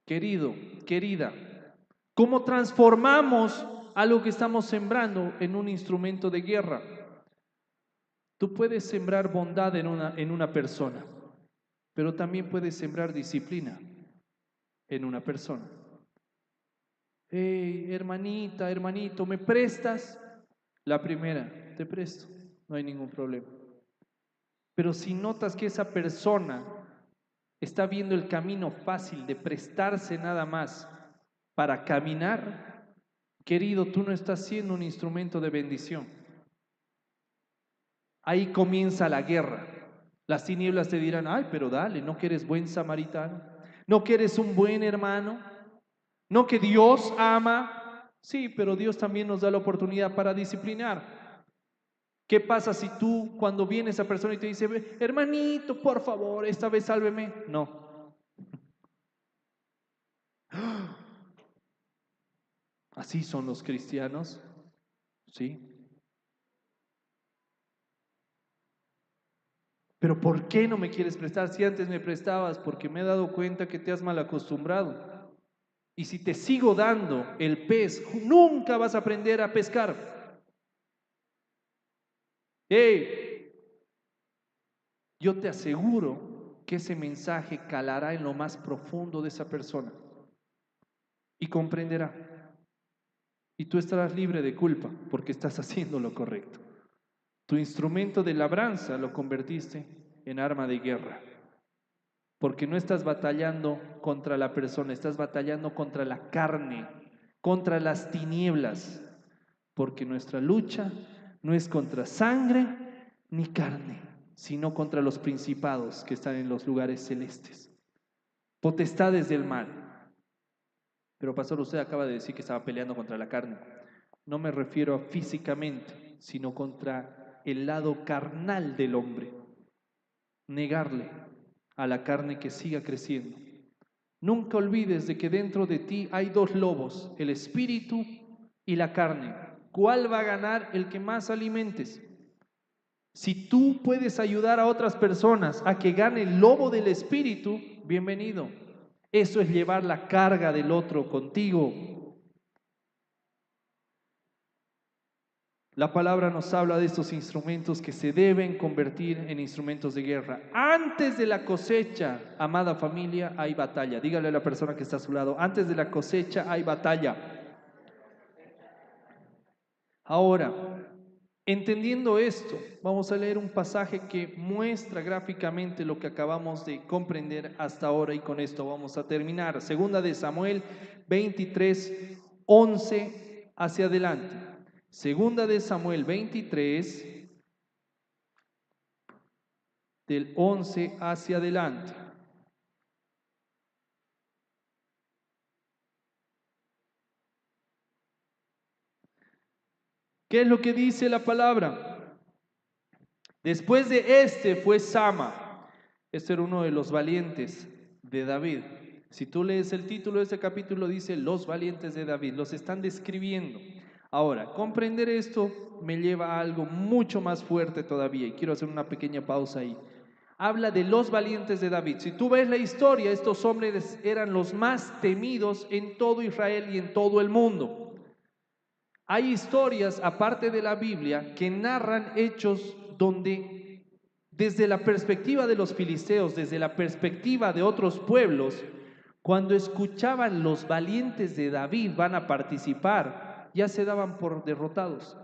Querido, querida, ¿cómo transformamos algo que estamos sembrando en un instrumento de guerra? Tú puedes sembrar bondad en una persona, pero también puedes sembrar disciplina en una persona. Hey, hermanita, hermanito, ¿me prestas? La primera, te presto, no hay ningún problema. Pero si notas que esa persona está viendo el camino fácil de prestarse nada más para caminar, querido, tú no estás siendo un instrumento de bendición. Ahí comienza la guerra. Las tinieblas te dirán, ay, pero dale, ¿no que eres buen samaritano? ¿No que eres un buen hermano? ¿No que Dios ama? Sí, pero Dios también nos da la oportunidad para disciplinar. ¿Qué pasa si tú, cuando viene esa persona y te dice, hermanito, por favor, esta vez sálveme? No. ¿Así son los cristianos? Sí. Pero ¿por qué no me quieres prestar? Si antes me prestabas, porque me he dado cuenta que te has mal acostumbrado. Y si te sigo dando el pez, nunca vas a aprender a pescar. Hey, yo te aseguro que ese mensaje calará en lo más profundo de esa persona y comprenderá. Y tú estarás libre de culpa porque estás haciendo lo correcto. Tu instrumento de labranza lo convertiste en arma de guerra. porque no estás batallando contra la persona, estás batallando contra la carne, contra las tinieblas, porque nuestra lucha no es contra sangre ni carne, sino contra los principados que están en los lugares celestes, potestades del mal. Pero pastor, usted acaba de decir que estaba peleando contra la carne. No me refiero a físicamente, sino contra el lado carnal del hombre. Negarle a la carne que siga creciendo. Nunca olvides de que dentro de ti hay dos lobos, el espíritu y la carne. ¿Cuál va a ganar? El que más alimentes. Si tú puedes ayudar a otras personas a que gane el lobo del espíritu, bienvenido. Eso es llevar la carga del otro contigo. La palabra nos habla de estos instrumentos que se deben convertir en instrumentos de guerra. Antes de la cosecha, amada familia, hay batalla. Dígale a la persona que está a su lado, antes de la cosecha hay batalla. Ahora, entendiendo esto, vamos a leer un pasaje que muestra gráficamente lo que acabamos de comprender hasta ahora y con esto vamos a terminar. Segunda de Samuel 23, 11 hacia adelante. Segunda de Samuel 23, del 11 hacia adelante. ¿Qué es lo que dice la palabra? Después de este fue Sama. Este era uno de los valientes de David. Si tú lees el título de este capítulo, dice los valientes de David. Los están describiendo. Ahora, comprender esto me lleva a algo mucho más fuerte todavía y quiero hacer una pequeña pausa ahí. Habla de los valientes de David. Si tú ves la historia, estos hombres eran los más temidos en todo Israel y en todo el mundo. Hay historias, aparte de la Biblia, que narran hechos donde, desde la perspectiva de los filisteos, desde la perspectiva de otros pueblos, cuando escuchaban los valientes de David van a participar, ya se daban por derrotados,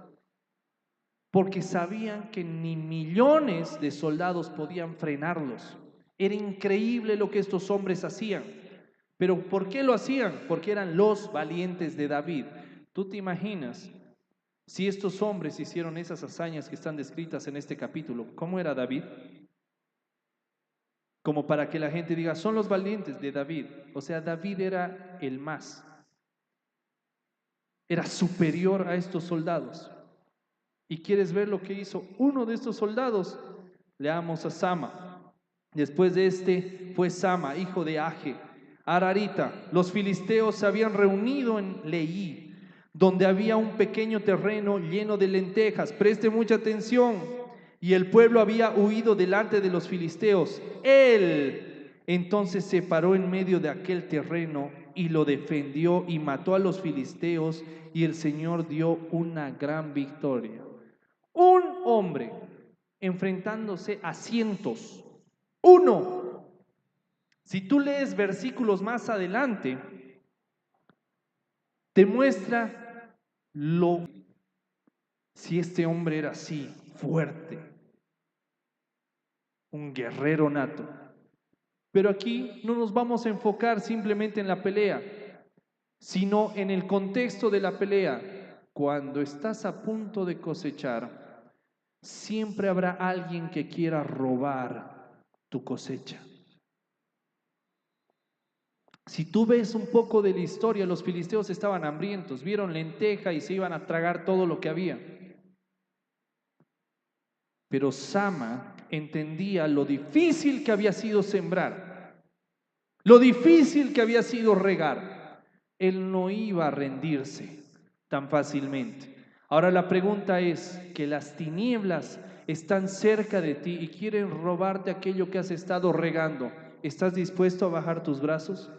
porque sabían que ni millones de soldados podían frenarlos. Era increíble lo que estos hombres hacían. Pero ¿por qué lo hacían? Porque eran los valientes de David. ¿Tú te imaginas si estos hombres hicieron esas hazañas que están descritas en este capítulo? ¿Cómo era David? Como para que la gente diga, son los valientes de David. O sea, David era el más. Era superior a estos soldados. ¿Y quieres ver lo que hizo uno de estos soldados? Leamos a Sama. Después de este fue Sama, hijo de Age, Ararita. Los filisteos se habían reunido en Leí, donde había un pequeño terreno lleno de lentejas. Preste mucha atención. Y el pueblo había huido delante de los filisteos. Él entonces se paró en medio de aquel terreno y lo defendió y mató a los filisteos, y el Señor dio una gran victoria. Un hombre enfrentándose a cientos. Uno. Si tú lees versículos más adelante, te muestra si este hombre era así, fuerte, un guerrero nato. Pero aquí no nos vamos a enfocar simplemente en la pelea, sino en el contexto de la pelea. Cuando estás a punto de cosechar, siempre habrá alguien que quiera robar tu cosecha. Si tú ves un poco de la historia, los filisteos estaban hambrientos, vieron lenteja y se iban a tragar todo lo que había. Pero Sama entendía lo difícil que había sido sembrar, lo difícil que había sido regar. Él no iba a rendirse tan fácilmente. Ahora la pregunta es, que las tinieblas están cerca de ti y quieren robarte aquello que has estado regando. ¿Estás dispuesto a bajar tus brazos?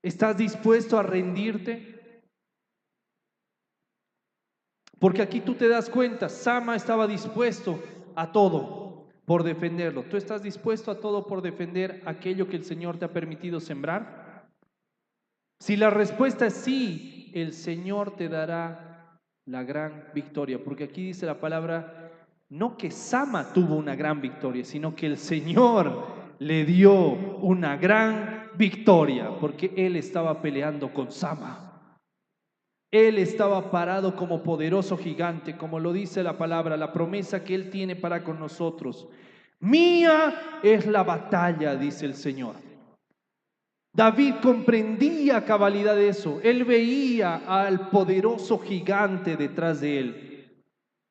¿Estás dispuesto a rendirte? Porque aquí tú te das cuenta, Sama estaba dispuesto a todo por defenderlo. ¿Tú estás dispuesto a todo por defender aquello que el Señor te ha permitido sembrar? Si la respuesta es sí, el Señor te dará la gran victoria. Porque aquí dice la palabra, no que Sama tuvo una gran victoria, sino que el Señor le dio una gran victoria, porque él estaba peleando con Sama. Él estaba parado como poderoso gigante, como lo dice la palabra, la promesa que Él tiene para con nosotros. Mía es la batalla, dice el Señor. David comprendía a cabalidad eso. Él veía al poderoso gigante detrás de él.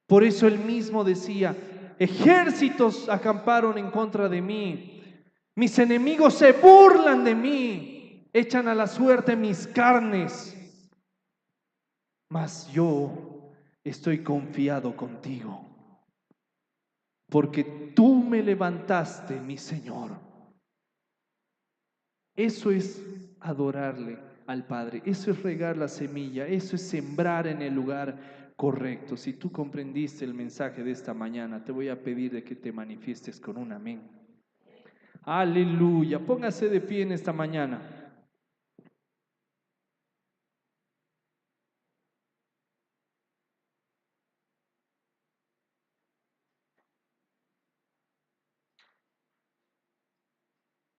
Por eso él mismo decía: ejércitos acamparon en contra de mí. Mis enemigos se burlan de mí. Echan a la suerte mis carnes. Mas yo estoy confiado contigo, porque tú me levantaste, mi Señor. Eso es adorarle al Padre, eso es regar la semilla, eso es sembrar en el lugar correcto. Si tú comprendiste el mensaje de esta mañana, te voy a pedir de que te manifiestes con un amén. Aleluya, póngase de pie en esta mañana.